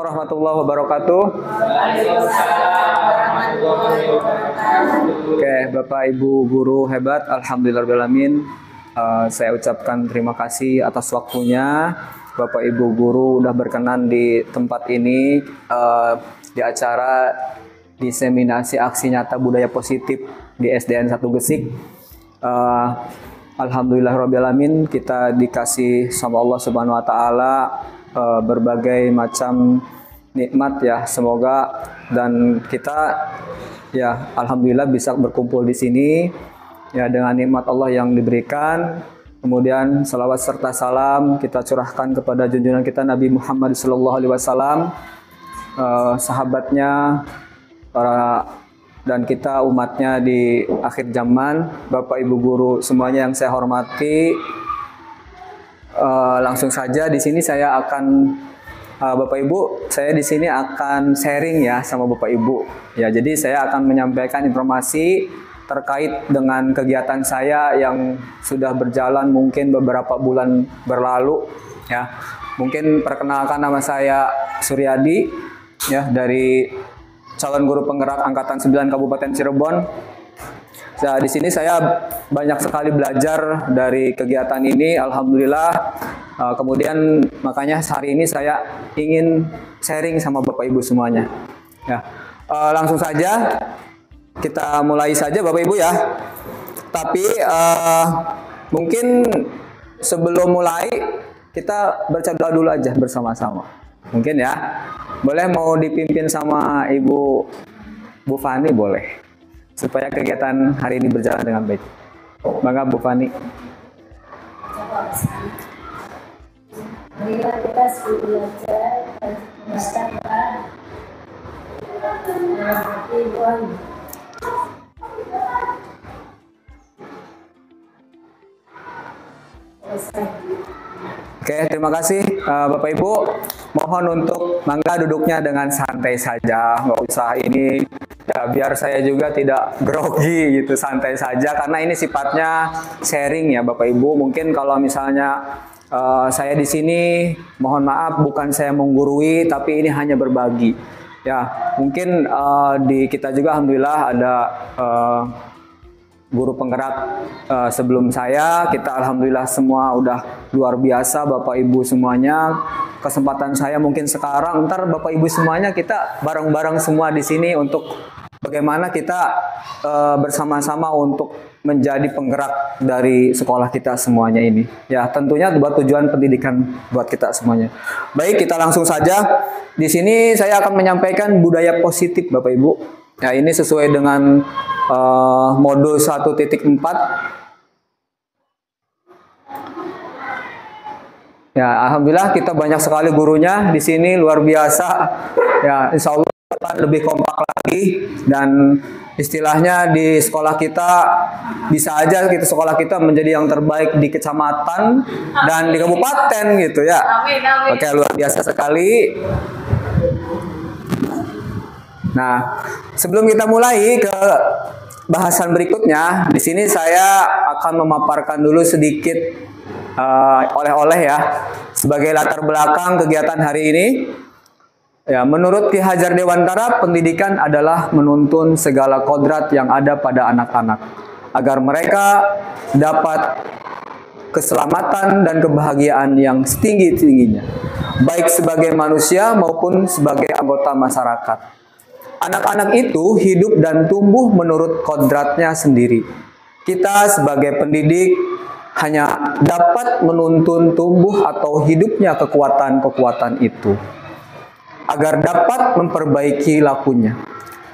warahmatullahi wabarakatuh. Oke, Bapak Ibu guru hebat, alhamdulillahirrahmanirrahim. Saya ucapkan terima kasih atas waktunya. Bapak Ibu guru udah berkenan di tempat ini di acara diseminasi aksi nyata budaya positif di SDN 1 Gesik. Alhamdulillahirrahmanirrahim, kita dikasih sama Allah Subhanahu wa taala berbagai macam nikmat ya, semoga dan kita ya alhamdulillah bisa berkumpul di sini ya dengan nikmat Allah yang diberikan. Kemudian salawat serta salam kita curahkan kepada junjungan kita Nabi Muhammad SAW, sahabatnya, para dan kita umatnya di akhir zaman. Bapak Ibu guru semuanya yang saya hormati, langsung saja di sini saya akan Bapak Ibu, saya di sini akan sharing ya sama Bapak Ibu. Ya, jadi saya akan menyampaikan informasi terkait dengan kegiatan saya yang sudah berjalan mungkin beberapa bulan berlalu ya. Mungkin perkenalkan, nama saya Suryadi ya, dari calon guru penggerak angkatan 9 Kabupaten Cirebon. Nah, di sini saya banyak sekali belajar dari kegiatan ini, alhamdulillah. Kemudian makanya hari ini saya ingin sharing sama Bapak Ibu semuanya. Ya, langsung saja kita mulai saja Bapak Ibu ya. Tapi mungkin sebelum mulai kita baca doa dulu aja bersama-sama. Mungkin ya. Boleh mau dipimpin sama Ibu Bu Fani boleh. Supaya kegiatan hari ini berjalan dengan baik. Bangga Bu Fani. Marilah kita belajar dan bersama Tuhan. Oke, terima kasih Bapak Ibu. Mohon untuk mangga duduknya dengan santai saja, nggak usah ini ya, biar saya juga tidak grogi gitu, santai saja karena ini sifatnya sharing ya Bapak Ibu. Mungkin kalau misalnya saya di sini, mohon maaf bukan saya menggurui, tapi ini hanya berbagi. Ya, mungkin di kita juga alhamdulillah ada guru penggerak sebelum saya. Kita alhamdulillah semua udah luar biasa Bapak Ibu semuanya. Kesempatan saya mungkin sekarang, ntar Bapak Ibu semuanya kita bareng-bareng semua di sini untuk bagaimana kita bersama-sama untuk menjadi penggerak dari sekolah kita semuanya ini. Ya, tentunya buat tujuan pendidikan buat kita semuanya. Baik, kita langsung saja. Di sini saya akan menyampaikan budaya positif Bapak Ibu. Ya, ini sesuai dengan modul 1.4. Ya, alhamdulillah kita banyak sekali gurunya di sini, luar biasa. Ya, insya Allah akan lebih kompak lagi, dan istilahnya di sekolah kita bisa aja sekolah kita menjadi yang terbaik di kecamatan dan di kabupaten gitu ya. Amin, amin. Oke, luar biasa sekali. Nah, sebelum kita mulai ke bahasan berikutnya, di sini saya akan memaparkan dulu sedikit oleh-oleh ya sebagai latar belakang kegiatan hari ini. Ya, menurut Ki Hajar Dewantara, pendidikan adalah menuntun segala kodrat yang ada pada anak-anak agar mereka dapat keselamatan dan kebahagiaan yang setinggi-tingginya, baik sebagai manusia maupun sebagai anggota masyarakat. Anak-anak itu hidup dan tumbuh menurut kodratnya sendiri. Kita sebagai pendidik hanya dapat menuntun tumbuh atau hidupnya kekuatan-kekuatan itu agar dapat memperbaiki lakunya.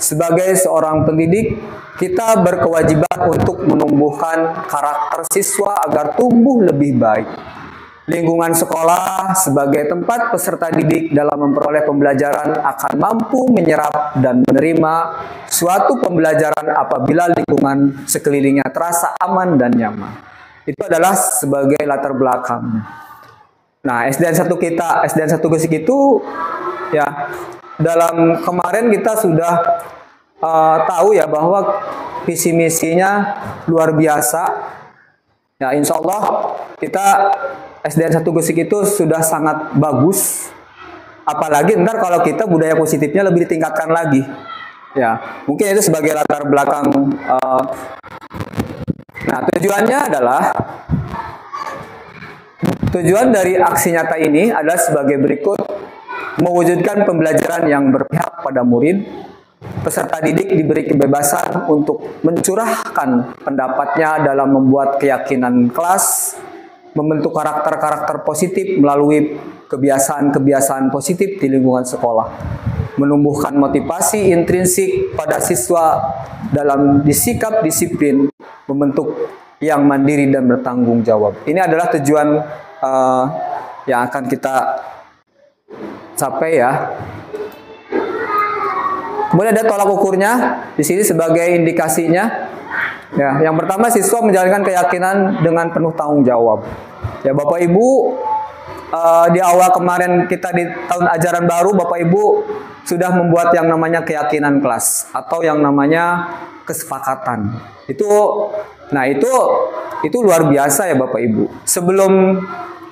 Sebagai seorang pendidik, kita berkewajiban untuk menumbuhkan karakter siswa agar tumbuh lebih baik. Lingkungan sekolah sebagai tempat peserta didik dalam memperoleh pembelajaran akan mampu menyerap dan menerima suatu pembelajaran apabila lingkungan sekelilingnya terasa aman dan nyaman. Itu adalah sebagai latar belakangnya. Nah, SDN 1 kita, SDN 1 Gesik itu ya, dalam kemarin kita sudah tahu ya bahwa visi misinya luar biasa. Ya, insya Allah kita SDN 1 Gesik itu sudah sangat bagus. Apalagi ntar kalau kita budaya positifnya lebih ditingkatkan lagi. Ya, mungkin itu sebagai latar belakang. Nah, tujuan dari aksi nyata ini adalah sebagai berikut: mewujudkan pembelajaran yang berpihak pada murid. Peserta didik diberi kebebasan untuk mencurahkan pendapatnya dalam membuat keyakinan kelas, membentuk karakter-karakter positif melalui kebiasaan-kebiasaan positif di lingkungan sekolah, menumbuhkan motivasi intrinsik pada siswa dalam disikap disiplin, membentuk yang mandiri dan bertanggung jawab. Ini adalah tujuan yang akan kita capai ya. Kemudian ada tolak ukurnya di sini sebagai indikasinya. Ya, yang pertama, siswa menjalankan keyakinan dengan penuh tanggung jawab. Ya, Bapak Ibu, di awal kemarin kita di tahun ajaran baru, Bapak Ibu sudah membuat yang namanya keyakinan kelas atau yang namanya kesepakatan. Itu luar biasa ya Bapak Ibu. Sebelum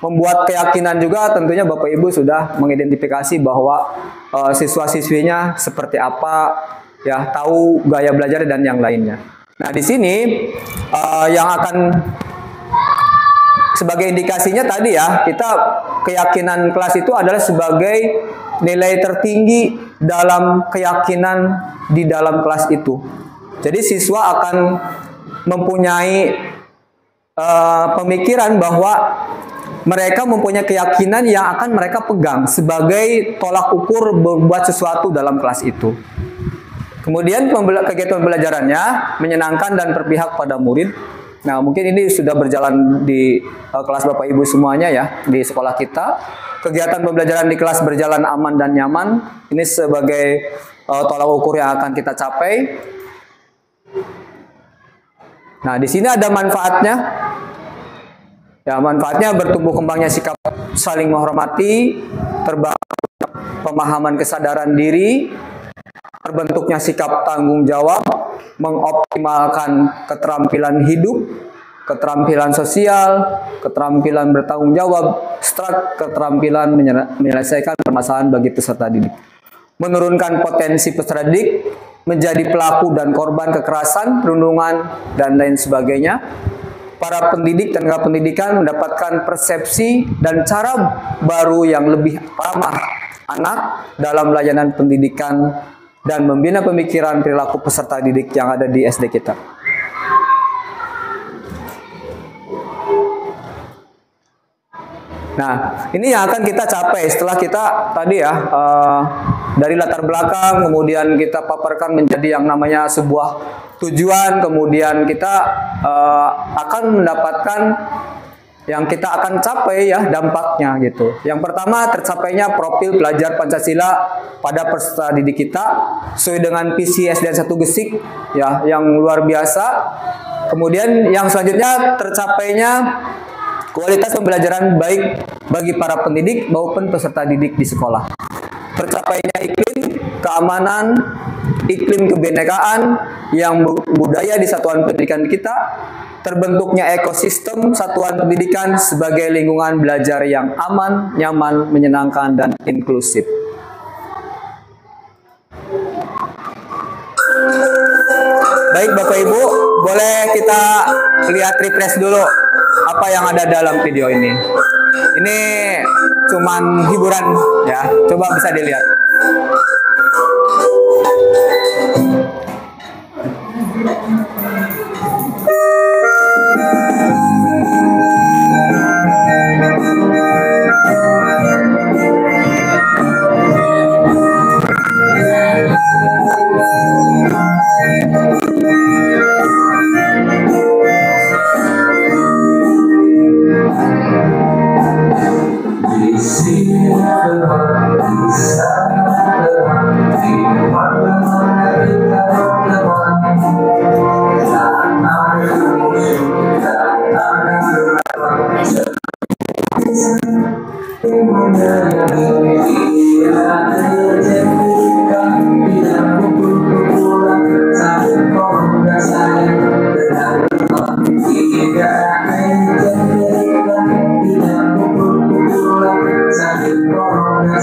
membuat keyakinan juga tentunya Bapak Ibu sudah mengidentifikasi bahwa siswa-siswinya seperti apa, ya, tahu gaya belajar dan yang lainnya. Nah, di sini yang akan sebagai indikasinya tadi ya, kita keyakinan kelas itu adalah sebagai nilai tertinggi dalam keyakinan di dalam kelas itu. Jadi siswa akan mempunyai pemikiran bahwa mereka mempunyai keyakinan yang akan mereka pegang sebagai tolak ukur berbuat sesuatu dalam kelas itu. Kemudian kegiatan pembelajarannya menyenangkan dan berpihak pada murid. Nah, mungkin ini sudah berjalan di kelas Bapak Ibu semuanya ya, di sekolah kita. Kegiatan pembelajaran di kelas berjalan aman dan nyaman. Ini sebagai tolak ukur yang akan kita capai. Nah, di sini ada manfaatnya. Ya, manfaatnya bertumbuh kembangnya sikap saling menghormati, terbangun pemahaman kesadaran diri, terbentuknya sikap tanggung jawab, mengoptimalkan keterampilan hidup, keterampilan sosial, keterampilan bertanggung jawab, keterampilan menyelesaikan permasalahan bagi peserta didik, menurunkan potensi peserta didik menjadi pelaku dan korban kekerasan, perundungan, dan lain sebagainya. Para pendidik dan tenaga pendidikan mendapatkan persepsi dan cara baru yang lebih ramah anak dalam layanan pendidikan dan membina pemikiran perilaku peserta didik yang ada di SD kita. Nah, ini yang akan kita capai setelah kita tadi ya dari latar belakang, kemudian kita paparkan menjadi yang namanya sebuah tujuan, kemudian kita akan mendapatkan yang kita akan capai ya dampaknya gitu. Yang pertama, tercapainya profil pelajar Pancasila pada peserta didik kita sesuai dengan visi SDN 1 Gesik ya, yang luar biasa. Kemudian yang selanjutnya, tercapainya kualitas pembelajaran baik bagi para pendidik maupun peserta didik di sekolah. Tercapainya iklim keamanan, iklim kebinekaan yang budaya di satuan pendidikan kita, terbentuknya ekosistem satuan pendidikan sebagai lingkungan belajar yang aman, nyaman, menyenangkan, dan inklusif. Baik Bapak Ibu, boleh kita lihat refresh dulu apa yang ada dalam video ini. Ini cuman hiburan ya, coba bisa dilihat.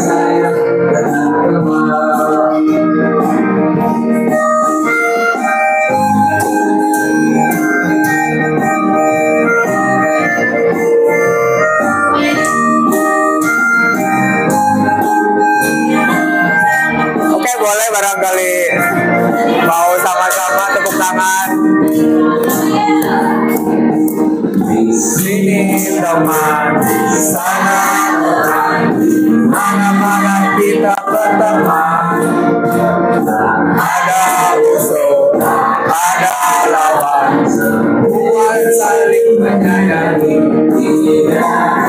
Saya teman di sana mana-mana kita berteman. Ada musuh, ada lawan, semua saling menyayangi.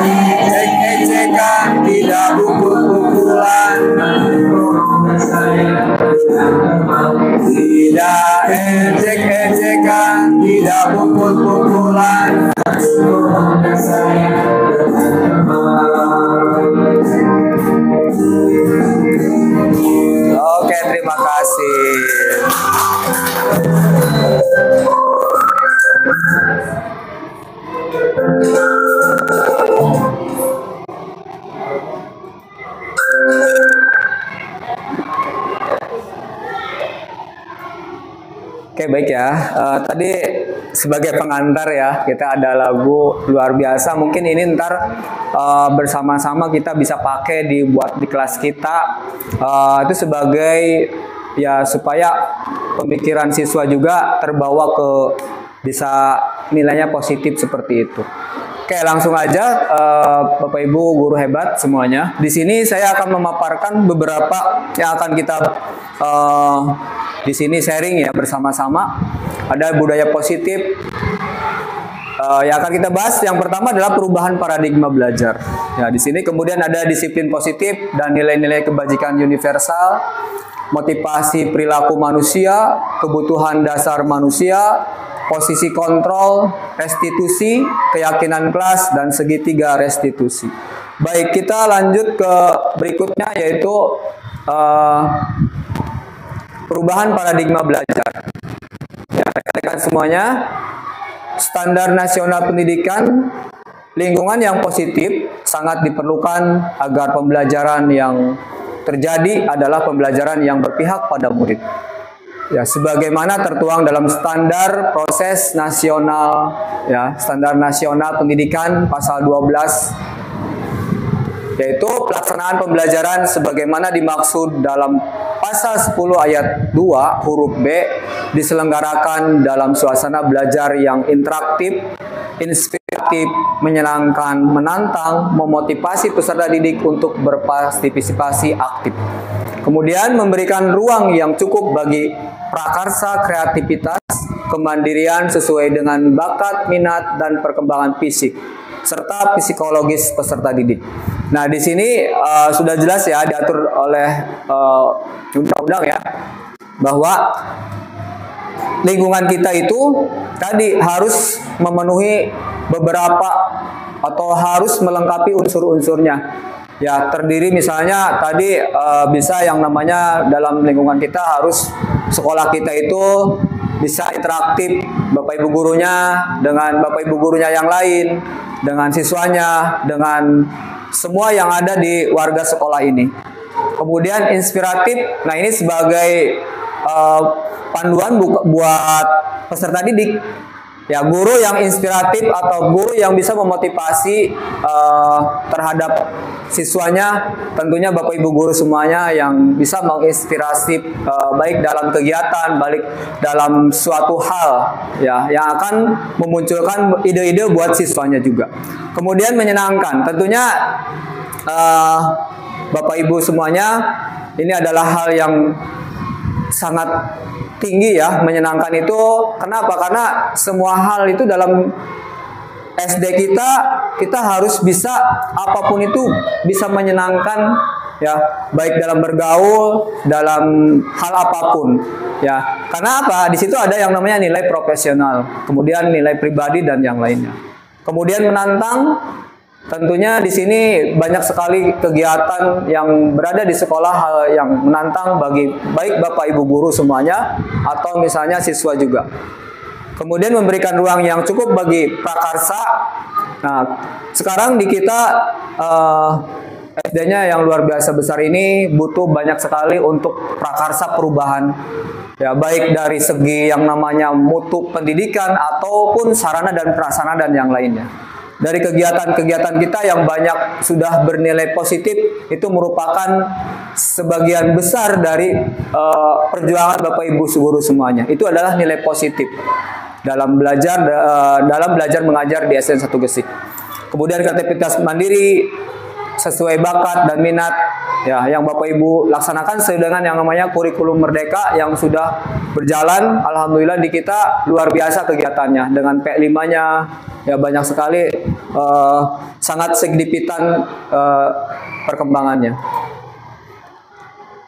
Ejek-ejekan, tidak pukul-pukulan, tidak ejek-ejekan, tidak pukul-pukulan. Oke, terima kasih. Oke, baik ya. Tadi sebagai pengantar ya, kita ada lagu luar biasa. Mungkin ini ntar bersama-sama kita bisa pakai dibuat di kelas kita. Itu sebagai ya supaya pemikiran siswa juga terbawa ke bisa nilainya positif seperti itu. Oke, langsung aja Bapak Ibu guru hebat semuanya. Di sini saya akan memaparkan beberapa yang akan kita di sini sharing ya bersama-sama. Ada budaya positif yang akan kita bahas. Yang pertama adalah perubahan paradigma belajar. Ya, di sini kemudian ada disiplin positif dan nilai-nilai kebajikan universal, motivasi perilaku manusia, kebutuhan dasar manusia, posisi kontrol, restitusi, keyakinan kelas, dan segitiga restitusi. Baik, kita lanjut ke berikutnya yaitu perubahan paradigma belajar. Ya, rekan-rekan semuanya, standar nasional pendidikan, lingkungan yang positif sangat diperlukan agar pembelajaran yang terjadi adalah pembelajaran yang berpihak pada murid. Ya, sebagaimana tertuang dalam standar proses nasional, ya, standar nasional pendidikan pasal 12, yaitu pelaksanaan pembelajaran sebagaimana dimaksud dalam pasal 10 ayat 2 huruf B diselenggarakan dalam suasana belajar yang interaktif, inspiratif, menyenangkan, menantang, memotivasi peserta didik untuk berpartisipasi aktif. Kemudian memberikan ruang yang cukup bagi prakarsa kreativitas, kemandirian sesuai dengan bakat, minat, dan perkembangan fisik, serta psikologis peserta didik. Nah, di sini sudah jelas ya diatur oleh undang-undang ya bahwa lingkungan kita itu tadi harus memenuhi beberapa atau harus melengkapi unsur-unsurnya. Ya, terdiri misalnya tadi bisa yang namanya dalam lingkungan kita harus sekolah kita itu bisa interaktif Bapak Ibu gurunya dengan Bapak Ibu gurunya yang lain, dengan siswanya, dengan semua yang ada di warga sekolah ini. Kemudian inspiratif, nah ini sebagai panduan buat peserta didik. Ya, guru yang inspiratif atau guru yang bisa memotivasi terhadap siswanya, tentunya Bapak Ibu guru semuanya yang bisa menginspirasi baik dalam kegiatan, baik dalam suatu hal ya yang akan memunculkan ide-ide buat siswanya juga. Kemudian menyenangkan, tentunya Bapak Ibu semuanya ini adalah hal yang sangat tinggi ya, menyenangkan itu. Kenapa? Karena semua hal itu dalam SD kita harus bisa apapun itu bisa menyenangkan ya, baik dalam bergaul, dalam hal apapun ya. Karena apa? Di situ ada yang namanya nilai profesional, kemudian nilai pribadi dan yang lainnya. Kemudian menantang, tentunya di sini banyak sekali kegiatan yang berada di sekolah hal yang menantang bagi baik Bapak Ibu guru semuanya atau misalnya siswa juga. Kemudian memberikan ruang yang cukup bagi prakarsa. Nah, sekarang di kita SD-nya yang luar biasa besar ini butuh banyak sekali untuk prakarsa perubahan. Ya, baik dari segi yang namanya mutu pendidikan ataupun sarana dan prasarana dan yang lainnya. Dari kegiatan-kegiatan kita yang banyak sudah bernilai positif, itu merupakan sebagian besar dari perjuangan Bapak Ibu guru semuanya. Itu adalah nilai positif dalam belajar mengajar di SDN 1 Gresik. Kemudian kreativitas mandiri sesuai bakat dan minat ya, yang Bapak Ibu laksanakan sesuai dengan yang namanya kurikulum Merdeka yang sudah berjalan. Alhamdulillah di kita luar biasa kegiatannya dengan P5-nya ya, banyak sekali, sangat signifikan perkembangannya.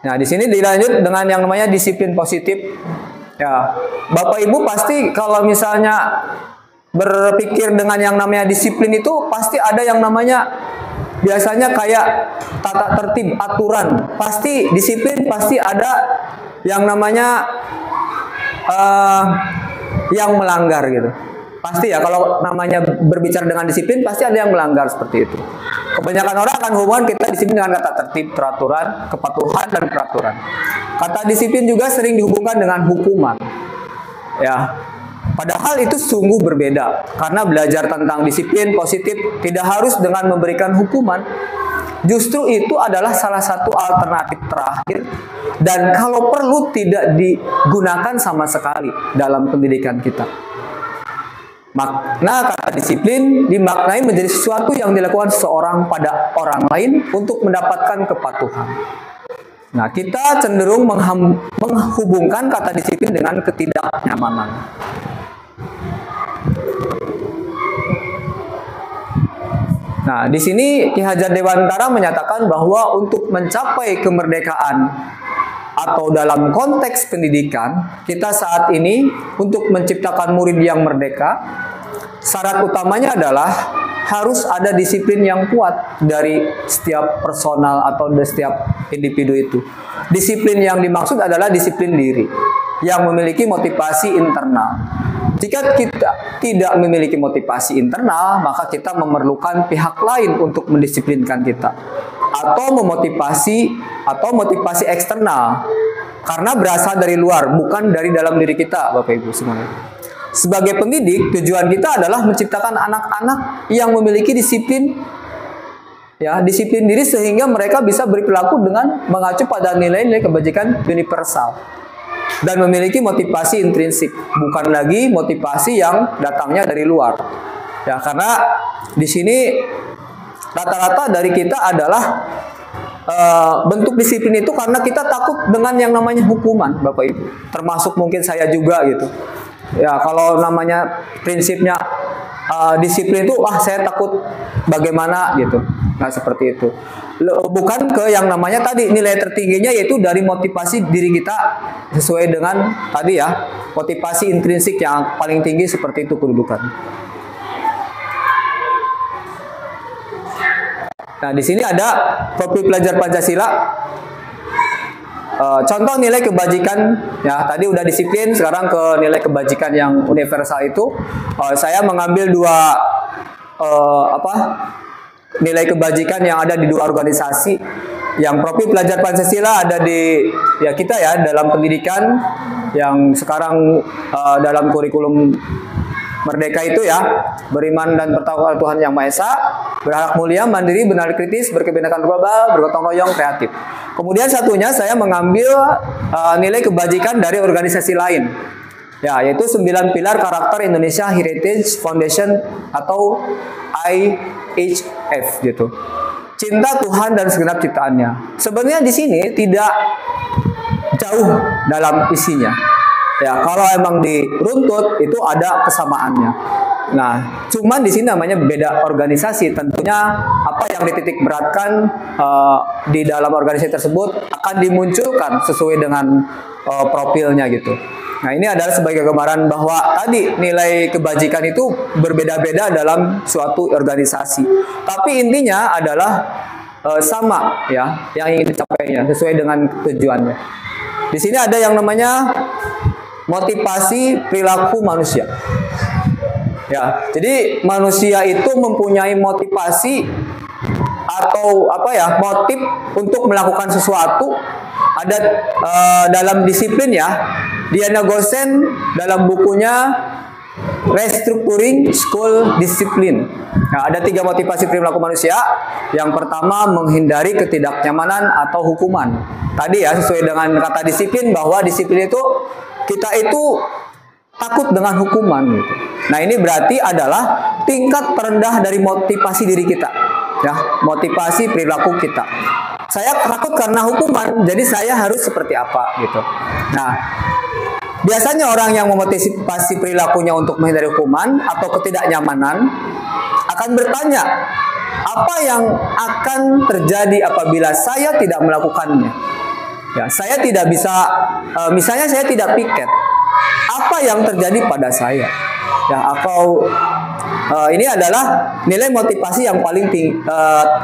Nah, di sini dilanjut dengan yang namanya disiplin positif. Ya, Bapak Ibu pasti kalau misalnya berpikir dengan yang namanya disiplin itu pasti ada yang namanya biasanya kayak tata tertib, aturan. Pasti disiplin, pasti ada yang namanya yang melanggar gitu. Pasti ya, kalau namanya berbicara dengan disiplin pasti ada yang melanggar seperti itu. Kebanyakan orang akan hubungan kita disiplin dengan kata tertib, peraturan, kepatuhan, dan peraturan. Kata disiplin juga sering dihubungkan dengan hukuman. Ya, padahal itu sungguh berbeda. Karena belajar tentang disiplin positif tidak harus dengan memberikan hukuman. Justru itu adalah salah satu alternatif terakhir. Dan kalau perlu tidak digunakan sama sekali dalam pendidikan kita. Makna kata disiplin dimaknai menjadi sesuatu yang dilakukan seseorang pada orang lain untuk mendapatkan kepatuhan. Nah, kita cenderung menghubungkan kata disiplin dengan ketidaknyamanan. Nah, di sini Ki Hajar Dewantara menyatakan bahwa untuk mencapai kemerdekaan atau dalam konteks pendidikan, kita saat ini untuk menciptakan murid yang merdeka, syarat utamanya adalah harus ada disiplin yang kuat dari setiap personal atau dari setiap individu itu. Disiplin yang dimaksud adalah disiplin diri yang memiliki motivasi internal. Jika kita tidak memiliki motivasi internal, maka kita memerlukan pihak lain untuk mendisiplinkan kita. Atau motivasi eksternal. Karena berasal dari luar, bukan dari dalam diri kita, Bapak Ibu semuanya. Sebagai pendidik, tujuan kita adalah menciptakan anak-anak yang memiliki disiplin, ya, disiplin diri sehingga mereka bisa berperilaku dengan mengacu pada nilai-nilai kebajikan universal dan memiliki motivasi intrinsik, bukan lagi motivasi yang datangnya dari luar. Ya, karena di sini rata-rata dari kita adalah bentuk disiplin itu karena kita takut dengan yang namanya hukuman, Bapak Ibu. Termasuk mungkin saya juga gitu. Ya, kalau namanya prinsipnya disiplin itu, saya takut bagaimana gitu. Nah, seperti itu. Bukan ke yang namanya tadi nilai tertingginya yaitu dari motivasi diri kita sesuai dengan tadi ya, motivasi intrinsik yang paling tinggi seperti itu kedudukan. Nah, di sini ada profil pelajar Pancasila. Contoh nilai kebajikan, ya tadi udah disiplin, sekarang ke nilai kebajikan yang universal itu. Saya mengambil dua nilai kebajikan yang ada di dua organisasi. Yang profil pelajar Pancasila ada di ya kita ya dalam pendidikan yang sekarang dalam kurikulum Merdeka itu ya, beriman dan bertakwa Tuhan Yang Maha Esa, berakhlak mulia, mandiri, benar kritis, berkebinekaan global, bergotong royong, kreatif. Kemudian satunya saya mengambil nilai kebajikan dari organisasi lain. Ya, yaitu 9 pilar karakter Indonesia Heritage Foundation atau IHF gitu. Cinta Tuhan dan segenap ciptaannya. Sebenarnya di sini tidak jauh dalam isinya. Ya, kalau emang diruntut itu ada kesamaannya. Nah, cuman di sini namanya beda organisasi. Tentunya apa yang dititik beratkan di dalam organisasi tersebut akan dimunculkan sesuai dengan profilnya gitu. Nah, ini adalah sebagai gambaran bahwa tadi nilai kebajikan itu berbeda-beda dalam suatu organisasi. Tapi intinya adalah sama ya, yang ingin dicapainya sesuai dengan tujuannya. Di sini ada yang namanya motivasi perilaku manusia. Ya, jadi manusia itu mempunyai motivasi atau motif untuk melakukan sesuatu. Ada dalam disiplin ya. Diana Gosen dalam bukunya Restructuring School Discipline. Nah, ada 3 motivasi perilaku manusia. Yang pertama, menghindari ketidaknyamanan atau hukuman. Tadi ya, sesuai dengan kata disiplin, bahwa disiplin itu kita itu takut dengan hukuman gitu. Nah, ini berarti adalah tingkat terendah dari motivasi diri kita, ya, motivasi perilaku kita. Saya takut karena hukuman, jadi saya harus seperti apa gitu. Nah, biasanya orang yang memotivasi perilakunya untuk menghindari hukuman atau ketidaknyamanan akan bertanya, apa yang akan terjadi apabila saya tidak melakukannya? Ya, saya tidak bisa, misalnya saya tidak piket, apa yang terjadi pada saya? Ya, atau ini adalah nilai motivasi yang paling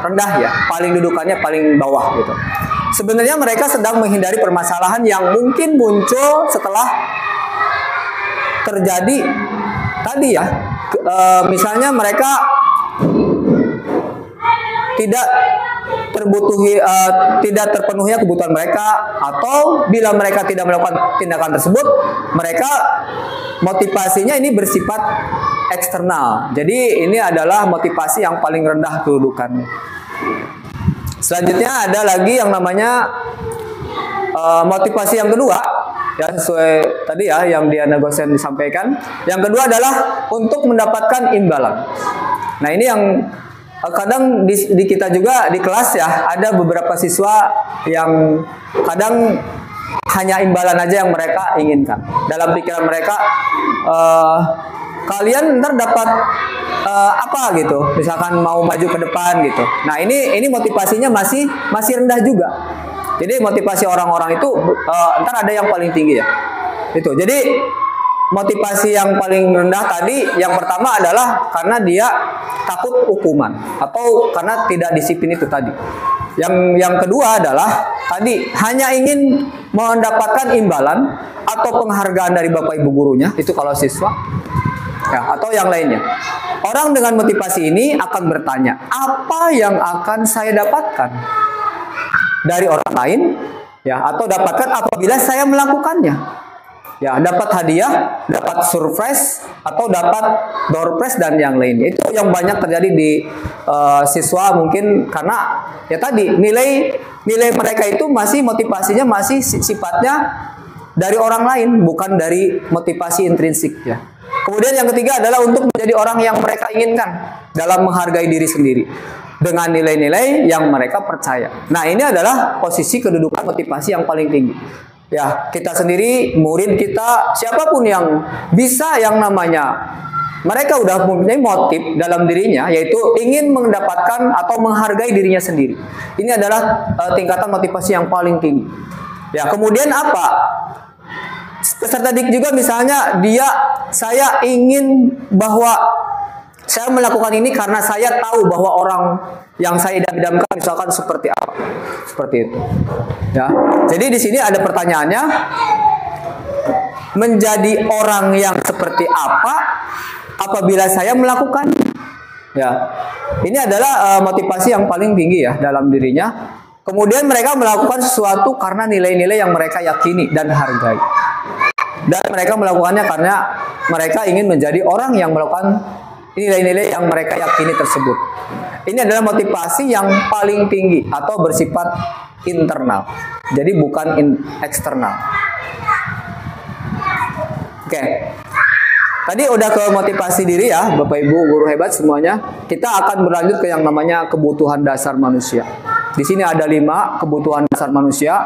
rendah, ya, paling dudukannya paling bawah gitu. Sebenarnya mereka sedang menghindari permasalahan yang mungkin muncul setelah terjadi tadi, ya. Misalnya mereka tidak terpenuhinya kebutuhan mereka, atau bila mereka tidak melakukan tindakan tersebut, mereka motivasinya ini bersifat eksternal. Jadi ini adalah motivasi yang paling rendah kedudukannya. Selanjutnya ada lagi yang namanya motivasi yang kedua, ya, sesuai tadi ya yang Diana Gosen disampaikan. Yang kedua adalah untuk mendapatkan imbalan. Nah, ini yang kadang di kita juga di kelas, ya, ada beberapa siswa yang kadang hanya imbalan aja yang mereka inginkan. Dalam pikiran mereka, kalian ntar dapat apa gitu, misalkan mau maju ke depan gitu. Nah, ini motivasinya masih rendah juga. Jadi motivasi orang-orang itu ntar ada yang paling tinggi, ya. Itu. Jadi motivasi yang paling rendah tadi, yang pertama adalah karena dia takut hukuman atau karena tidak disiplin itu tadi. Yang kedua adalah tadi hanya ingin mendapatkan imbalan atau penghargaan dari bapak ibu gurunya, itu kalau siswa, ya, atau yang lainnya. Orang dengan motivasi ini akan bertanya, apa yang akan saya dapatkan dari orang lain, ya, atau dapatkan apabila saya melakukannya. Ya, dapat hadiah, dapat surprise, atau dapat door prize dan yang lainnya. Itu yang banyak terjadi di siswa, mungkin karena ya tadi nilai mereka itu masih motivasinya masih sifatnya dari orang lain, bukan dari motivasi intrinsik, ya. Kemudian yang ketiga adalah untuk menjadi orang yang mereka inginkan dalam menghargai diri sendiri dengan nilai-nilai yang mereka percaya. Nah, ini adalah posisi kedudukan motivasi yang paling tinggi. Ya, kita sendiri, murid kita, siapapun yang bisa yang namanya mereka udah mempunyai motif dalam dirinya, yaitu ingin mendapatkan atau menghargai dirinya sendiri. Ini adalah tingkatan motivasi yang paling tinggi. Ya, kemudian apa? Peserta didik juga misalnya saya ingin bahwa saya melakukan ini karena saya tahu bahwa orang yang saya idam-idamkan misalkan seperti apa, seperti itu. Ya, jadi di sini ada pertanyaannya, menjadi orang yang seperti apa apabila saya melakukan? Ya, ini adalah motivasi yang paling tinggi, ya, dalam dirinya. Kemudian mereka melakukan sesuatu karena nilai-nilai yang mereka yakini dan hargai. Dan mereka melakukannya karena mereka ingin menjadi orang yang melakukan nilai-nilai yang mereka yakini tersebut. Ini adalah motivasi yang paling tinggi atau bersifat internal. Jadi bukan eksternal. Oke. Tadi udah ke motivasi diri, ya, Bapak Ibu guru hebat semuanya. Kita akan berlanjut ke yang namanya kebutuhan dasar manusia. Di sini ada 5 kebutuhan dasar manusia.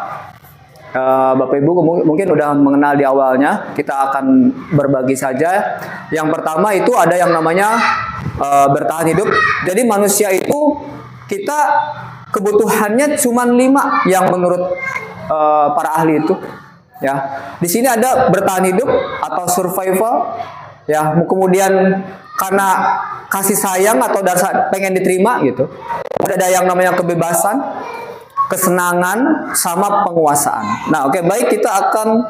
Bapak Ibu mungkin udah mengenal di awalnya. Kita akan berbagi saja. Yang pertama itu ada yang namanya bertahan hidup. Jadi manusia itu kita kebutuhannya cuma 5 yang menurut para ahli itu. Ya, di sini ada bertahan hidup atau survival. Ya, kemudian karena kasih sayang atau dasar pengen diterima gitu. Ada yang namanya kebebasan, kesenangan, sama penguasaan. Nah, oke, baik, kita akan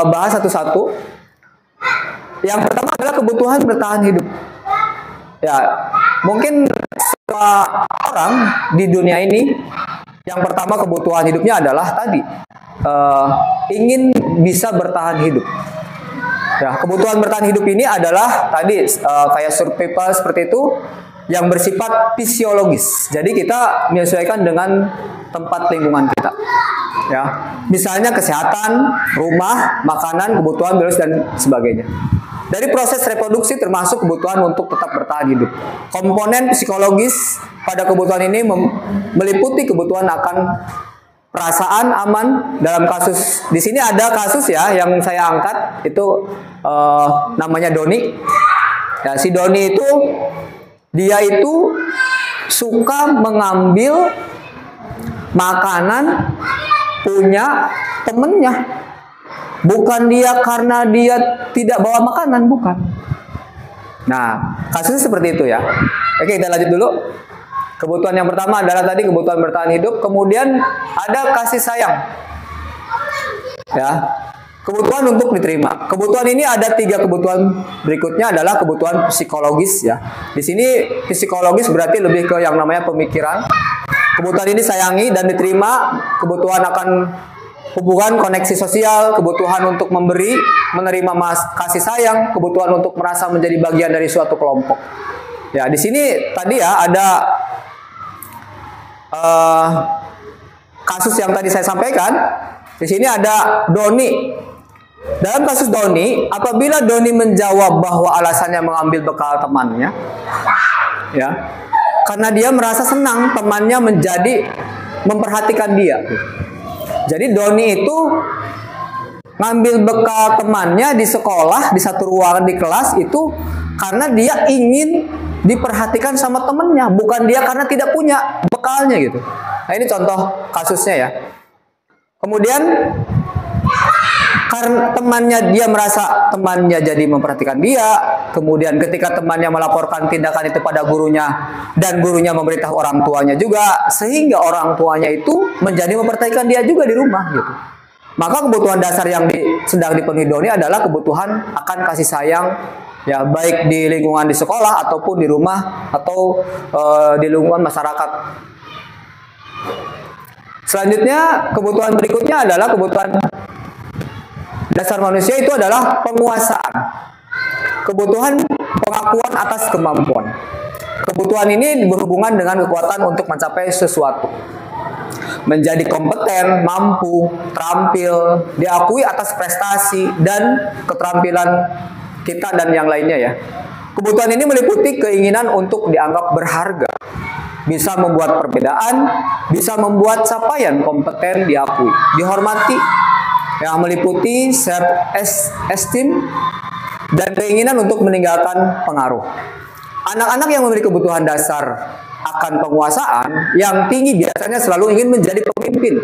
bahas satu-satu. Yang pertama adalah kebutuhan bertahan hidup. Ya, mungkin semua orang di dunia ini, yang pertama kebutuhan hidupnya adalah tadi ingin bisa bertahan hidup. Ya, kebutuhan bertahan hidup ini adalah tadi kayak survival seperti itu, yang bersifat fisiologis. Jadi kita menyesuaikan dengan tempat lingkungan kita. Ya, misalnya kesehatan, rumah, makanan, kebutuhan biologis dan sebagainya. Dari proses reproduksi termasuk kebutuhan untuk tetap bertahan hidup. Komponen psikologis pada kebutuhan ini meliputi kebutuhan akan perasaan aman. Dalam kasus di sini ada kasus ya yang saya angkat itu namanya Doni. Ya, si Doni itu dia itu suka mengambil makanan punya temennya. Bukan dia karena dia tidak bawa makanan, bukan. Nah, kasusnya seperti itu ya. Oke, kita lanjut dulu. Kebutuhan yang pertama adalah tadi kebutuhan bertahan hidup. Kemudian ada kasih sayang. Ya, kebutuhan untuk diterima. Kebutuhan ini ada 3 kebutuhan berikutnya adalah kebutuhan psikologis ya. Di sini psikologis berarti lebih ke yang namanya pemikiran. Kebutuhan ini sayangi dan diterima. Kebutuhan akan hubungan koneksi sosial, kebutuhan untuk memberi, menerima kasih sayang, kebutuhan untuk merasa menjadi bagian dari suatu kelompok. Ya, di sini tadi ya ada kasus yang tadi saya sampaikan. Di sini ada Doni. Dalam kasus Doni, apabila Doni menjawab bahwa alasannya mengambil bekal temannya, ya, karena dia merasa senang temannya memperhatikan dia. Jadi Doni itu ngambil bekal temannya di sekolah, di satu ruangan di kelas itu karena dia ingin diperhatikan sama temennya, bukan dia karena tidak punya bekalnya gitu. Nah, ini contoh kasusnya ya. Kemudian karena temannya, dia merasa temannya jadi memperhatikan dia. Kemudian ketika temannya melaporkan tindakan itu pada gurunya dan gurunya memberitahu orang tuanya juga, sehingga orang tuanya itu menjadi memperhatikan dia juga di rumah gitu. Maka kebutuhan dasar yang sedang dipenuhi Doni adalah kebutuhan akan kasih sayang ya, baik di lingkungan di sekolah ataupun di rumah atau di lingkungan masyarakat. Selanjutnya kebutuhan berikutnya adalah kebutuhan dasar manusia itu adalah penguasaan. Kebutuhan pengakuan atas kemampuan. Kebutuhan ini berhubungan dengan kekuatan untuk mencapai sesuatu. Menjadi kompeten, mampu, terampil, diakui atas prestasi dan keterampilan kita dan yang lainnya ya. Kebutuhan ini meliputi keinginan untuk dianggap berharga. Bisa membuat perbedaan, bisa membuat capaian kompeten diakui, dihormati, yang meliputi self-esteem dan keinginan untuk meninggalkan pengaruh. Anak-anak yang memiliki kebutuhan dasar akan penguasaan yang tinggi biasanya selalu ingin menjadi pemimpin.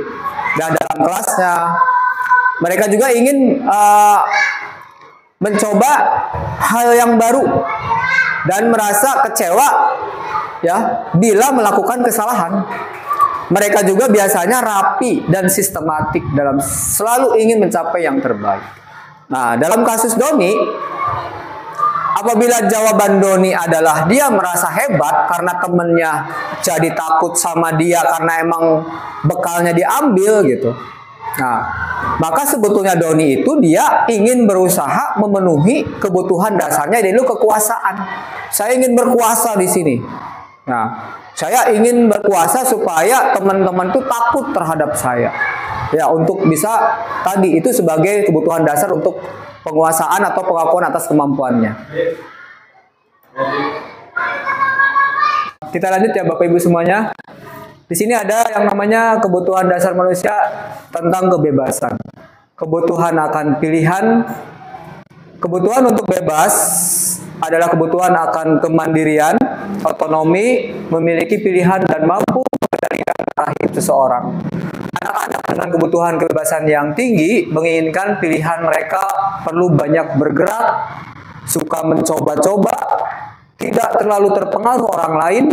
Dan dalam kelasnya, mereka juga ingin mencoba hal yang baru dan merasa kecewa ya bila melakukan kesalahan. Mereka juga biasanya rapi dan sistematik dalam selalu ingin mencapai yang terbaik. Nah, dalam kasus Doni, apabila jawaban Doni adalah dia merasa hebat karena temennya jadi takut sama dia karena emang bekalnya diambil gitu. Nah, maka sebetulnya Doni itu dia ingin berusaha memenuhi kebutuhan dasarnya, yaitu kekuasaan. Saya ingin berkuasa di sini. Nah, saya ingin berkuasa supaya teman-teman itu takut terhadap saya. Ya, untuk bisa tadi itu sebagai kebutuhan dasar untuk penguasaan atau pengakuan atas kemampuannya. Kita lanjut ya Bapak Ibu semuanya. Di sini ada yang namanya kebutuhan dasar manusia tentang kebebasan. Kebutuhan akan pilihan. Kebutuhan untuk bebas adalah kebutuhan akan kemandirian, otonomi, memiliki pilihan dan mampu mengendalikan arah hidup seseorang. Anak-anak dengan kebutuhan kebebasan yang tinggi menginginkan pilihan mereka perlu banyak bergerak, suka mencoba-coba, tidak terlalu terpengaruh orang lain,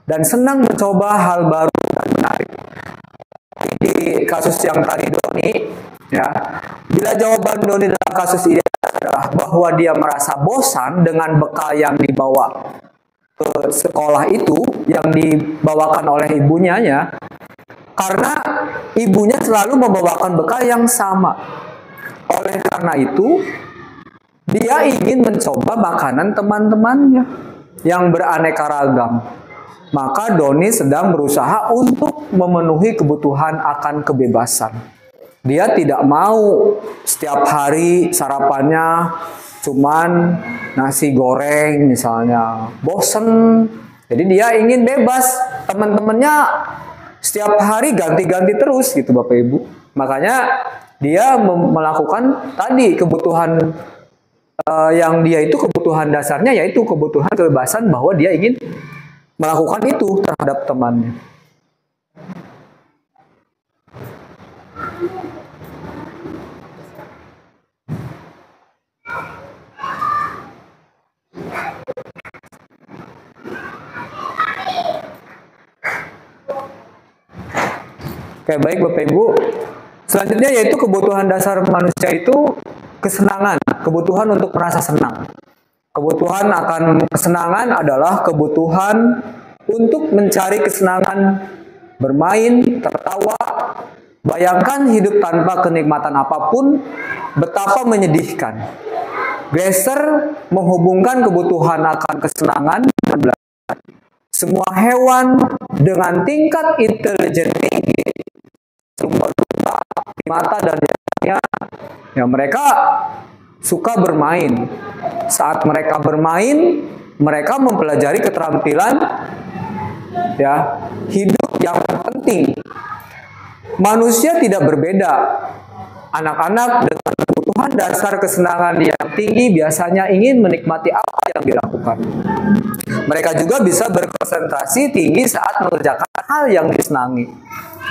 dan senang mencoba hal baru dan menarik. Di kasus yang tadi Doni, ya, bila jawaban Doni dalam kasus ini adalah bahwa dia merasa bosan dengan bekal yang dibawa ke sekolah itu, yang dibawakan oleh ibunya ya, karena ibunya selalu membawakan bekal yang sama. Oleh karena itu, dia ingin mencoba makanan teman-temannya yang beraneka ragam. maka Doni sedang berusaha untuk memenuhi kebutuhan akan kebebasan. Dia tidak mau setiap hari sarapannya cuman nasi goreng misalnya. Bosen. Jadi dia ingin bebas. Teman-temannya setiap hari ganti-ganti terus gitu Bapak Ibu. Makanya dia melakukan tadi kebutuhan yang dia itu kebutuhan dasarnya yaitu kebutuhan kebebasan bahwa dia ingin melakukan itu terhadap temannya. Oke, baik Bapak Ibu. Selanjutnya yaitu kebutuhan dasar manusia itu kesenangan, kebutuhan untuk merasa senang. Kebutuhan akan kesenangan adalah kebutuhan untuk mencari kesenangan, bermain, tertawa. Bayangkan hidup tanpa kenikmatan apapun, betapa menyedihkan. Glaser menghubungkan kebutuhan akan kesenangan dengan belajar. Semua hewan dengan tingkat intelijen tinggi, lumba-lumba, primata dan lainnya, ya mereka suka bermain. Saat mereka bermain, mereka mempelajari keterampilan ya hidup yang penting. Manusia tidak berbeda. Anak-anak dengan kebutuhan dasar kesenangan yang tinggi biasanya ingin menikmati apa yang dilakukan. Mereka juga bisa berkonsentrasi tinggi saat mengerjakan hal yang disenangi.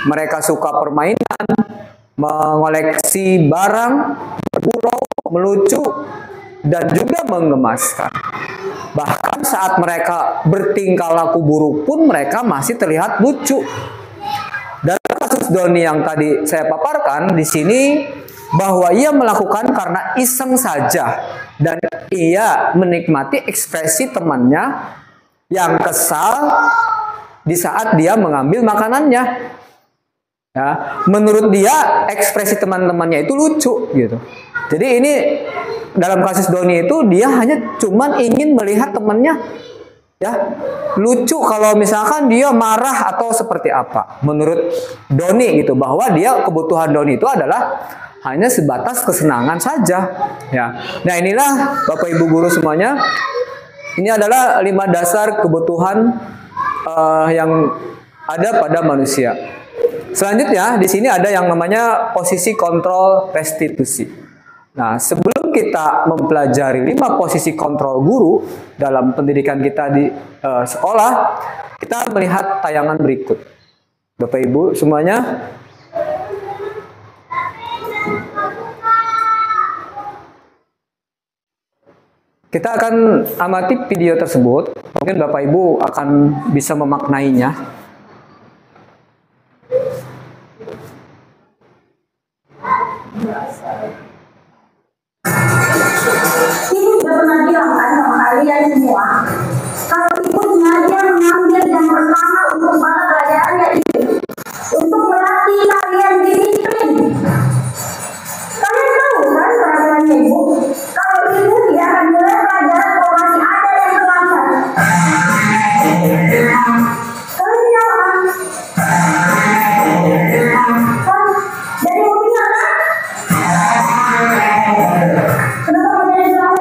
Mereka suka permainan, mengoleksi barang, bergurau, melucu, dan juga menggemaskan. Bahkan saat mereka bertingkah laku buruk pun mereka masih terlihat lucu. Dalam kasus Doni yang tadi saya paparkan di sini bahwa ia melakukan karena iseng saja dan ia menikmati ekspresi temannya yang kesal di saat dia mengambil makanannya. Ya, menurut dia ekspresi teman-temannya itu lucu gitu. Jadi ini dalam kasus Doni itu dia hanya cuman ingin melihat temannya ya lucu kalau misalkan dia marah atau seperti apa. Menurut Doni gitu bahwa dia kebutuhan Doni itu adalah hanya sebatas kesenangan saja ya. Nah, inilah Bapak Ibu guru semuanya. Ini adalah 5 dasar kebutuhan yang ada pada manusia. Selanjutnya di sini ada yang namanya posisi kontrol restitusi. Nah, sebelum kita mempelajari 5 posisi kontrol guru dalam pendidikan kita di sekolah, kita melihat tayangan berikut. Bapak Ibu semuanya. Kita akan amati video tersebut. Mungkin Bapak Ibu akan bisa memaknainya. Ibu sudah pernah bilang kan sama kalian semua, kalau ibu sengaja mengambil yang pertama untuk mata pelajarannya itu, untuk melatih kalian disiplin. Kalian tahu kan peraturannya ibu? Kalau ibu tidak akan mulai pelajaran kalau masih ada yang terlambat. Kalian tahu kan? Jadi ibu bilang kan? Kenapa kalian bilang?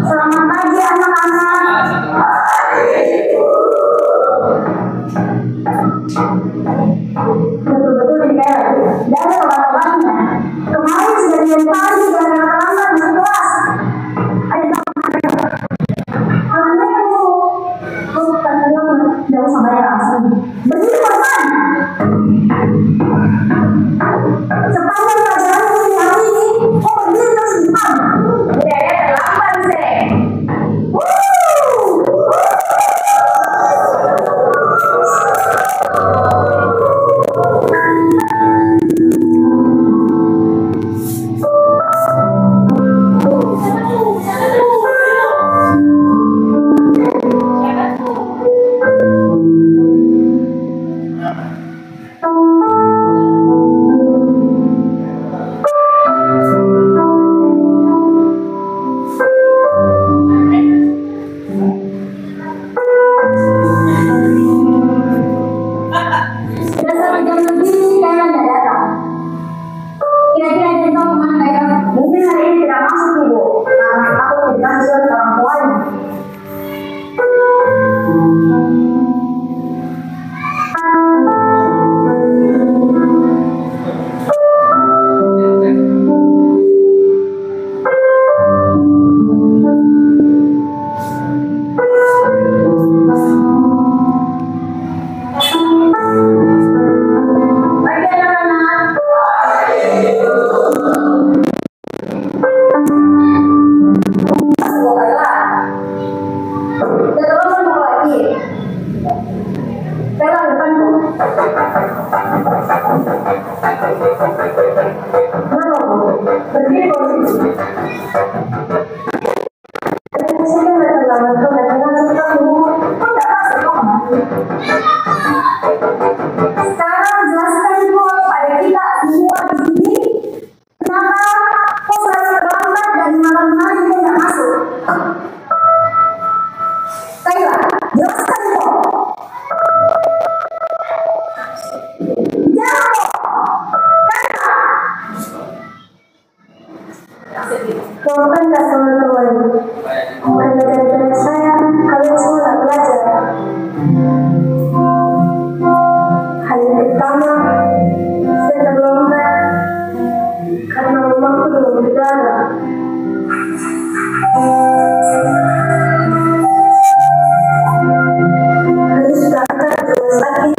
Selamat pagi anak-anak. Betul-betul detail. Dan teman-temannya kemarin sudah dilempari dan terlambat di kelas. Ada jauh sama yang asli. Begitu teman. Sepanjang pelajaran ini hari ini, berdiri terus di depan. Udah ya terlambat sih. Sekarang jelaskan dulu pada kita semua di sini kenapa kok selalu terlambat dan malam-malam kita nggak masuk. Kayla, jelaskan kok. Jawab kok. Kau kan gak teman-teman. Hanya dari saya, kalian semua gak belajar. Hari pertama, saya terlambat karena rumahku belum berdarah. Harus datang ke rumah sakit.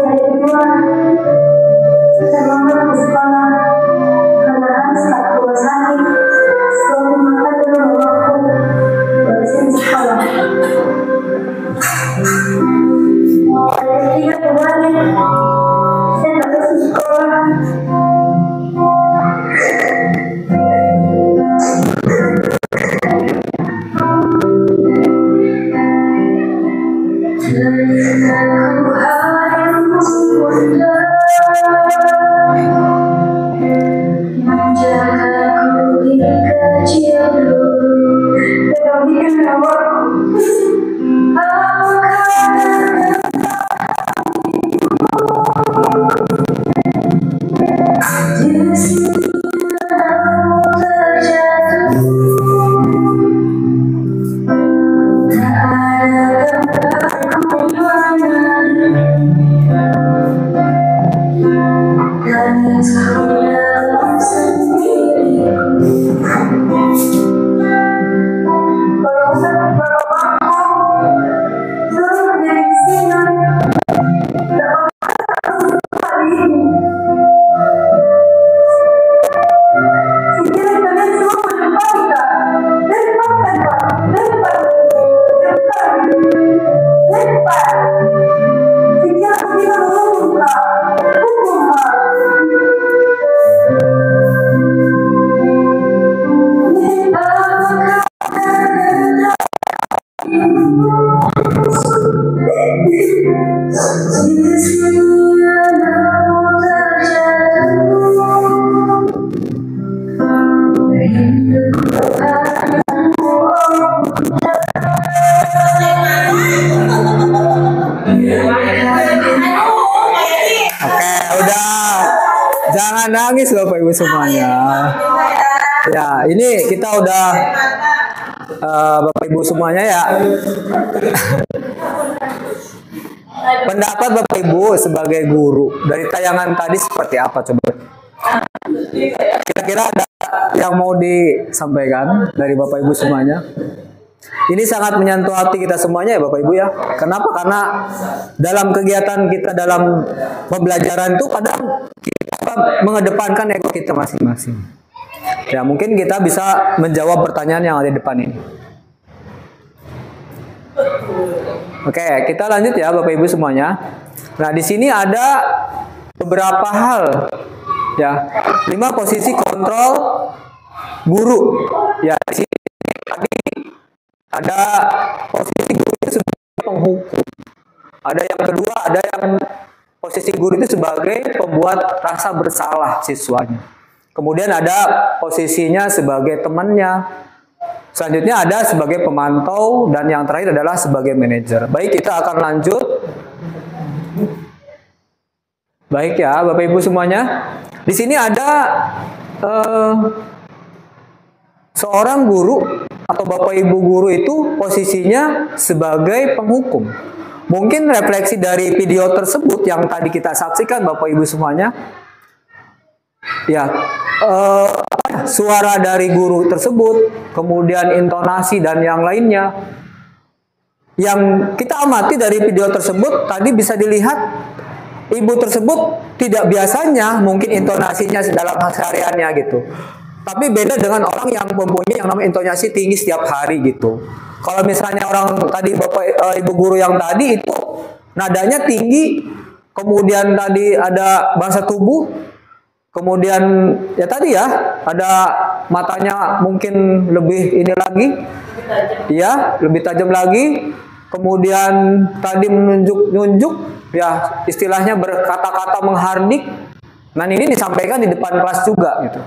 Hari kedua, saya terlambat ke sekolah karena harus ke rumah sakit. Setelah makan dengan mamaku, baru saya di sekolah. Hari ketiga kemarin, saya tak masuk sekolah. Aku harus menjagaku di kecil dulu. Tetapi kenapa di sini aku terjatuh. Tak ada tempatku di mana. Tangisku dalam sendiriku. Kalau aku selalu dari sini, tak pernah hari ini. nangis Bapak Ibu semuanya. Ya, ini kita udah Bapak Ibu semuanya ya. Pendapat Bapak Ibu sebagai guru dari tayangan tadi seperti apa coba? Kira-kira ada yang mau disampaikan dari Bapak Ibu semuanya? Ini sangat menyentuh hati kita semuanya ya Bapak Ibu ya. Kenapa? Karena dalam kegiatan kita dalam pembelajaran itu kadang kita mengedepankan ego kita masing-masing. Ya mungkin kita bisa menjawab pertanyaan yang ada di depan ini. Oke, kita lanjut ya Bapak Ibu semuanya. Nah di sini ada beberapa hal ya, 5 posisi kontrol guru. Ya di sini tadi ada posisi guru itu sebagai penghukum. Ada yang kedua, ada yang posisi guru itu sebagai pembuat rasa bersalah siswanya. Kemudian ada posisinya sebagai temannya. Selanjutnya ada sebagai pemantau dan yang terakhir adalah sebagai manajer. Baik, kita akan lanjut. Baik ya, Bapak Ibu semuanya. Di sini ada seorang guru atau Bapak Ibu guru itu posisinya sebagai penghukum. Mungkin refleksi dari video tersebut yang tadi kita saksikan Bapak Ibu semuanya. Ya, suara dari guru tersebut, kemudian intonasi dan yang lainnya. Yang kita amati dari video tersebut tadi bisa dilihat ibu tersebut tidak biasanya mungkin intonasinya dalam sehariannya gitu. Tapi beda dengan orang yang mempunyai yang namanya intonasi tinggi setiap hari gitu. Kalau misalnya orang tadi Bapak Ibu guru yang tadi itu nadanya tinggi, kemudian tadi ada bahasa tubuh, kemudian ya tadi ya ada matanya mungkin lebih ini lagi, ya lebih tajam lagi, kemudian tadi menunjuk-nunjuk, ya istilahnya berkata-kata menghardik. Nah ini disampaikan di depan kelas juga gitu.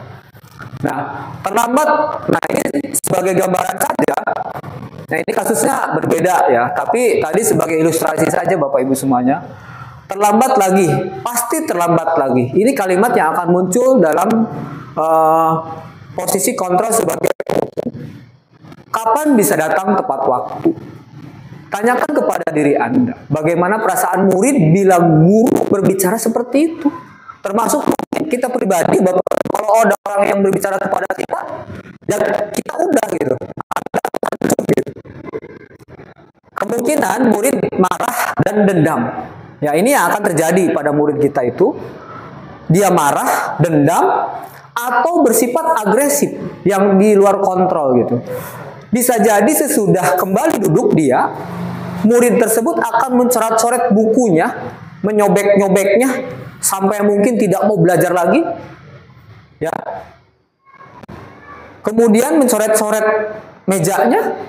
Nah terlambat, nah ini sebagai gambaran saja. Nah ini kasusnya berbeda ya, tapi tadi sebagai ilustrasi saja Bapak Ibu semuanya. Terlambat lagi, pasti terlambat lagi. Ini kalimat yang akan muncul dalam posisi kontrol sebagai kapan bisa datang tepat waktu. Tanyakan kepada diri Anda, bagaimana perasaan murid bila guru berbicara seperti itu. Termasuk kita pribadi, Bapak, kalau ada orang yang berbicara kepada kita, ya kita udah gitu. Kemungkinan murid marah dan dendam. Ya ini yang akan terjadi pada murid kita itu. Dia marah, dendam, atau bersifat agresif yang di luar kontrol gitu. Bisa jadi sesudah kembali duduk dia, murid tersebut akan mencoret-coret bukunya, menyobek-nyobeknya, sampai mungkin tidak mau belajar lagi. Ya. Kemudian mencoret-coret mejanya.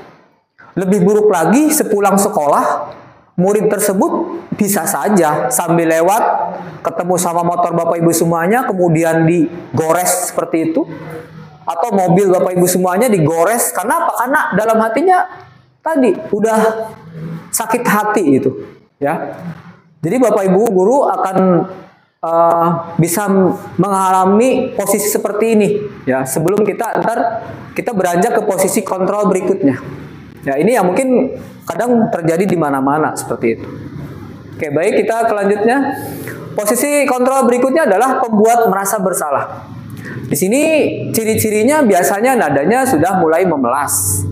Lebih buruk lagi, sepulang sekolah, murid tersebut bisa saja sambil lewat ketemu sama motor Bapak Ibu semuanya, kemudian digores seperti itu, atau mobil Bapak Ibu semuanya digores. Karena apa? Karena dalam hatinya tadi udah sakit hati itu, ya. Jadi Bapak Ibu guru akan bisa mengalami posisi seperti ini, ya. Sebelum kita beranjak ke posisi kontrol berikutnya. Ya ini yang mungkin kadang terjadi di mana-mana seperti itu. Oke, baik, kita selanjutnya. Posisi kontrol berikutnya adalah pembuat merasa bersalah. Di sini ciri-cirinya biasanya nadanya sudah mulai memelas.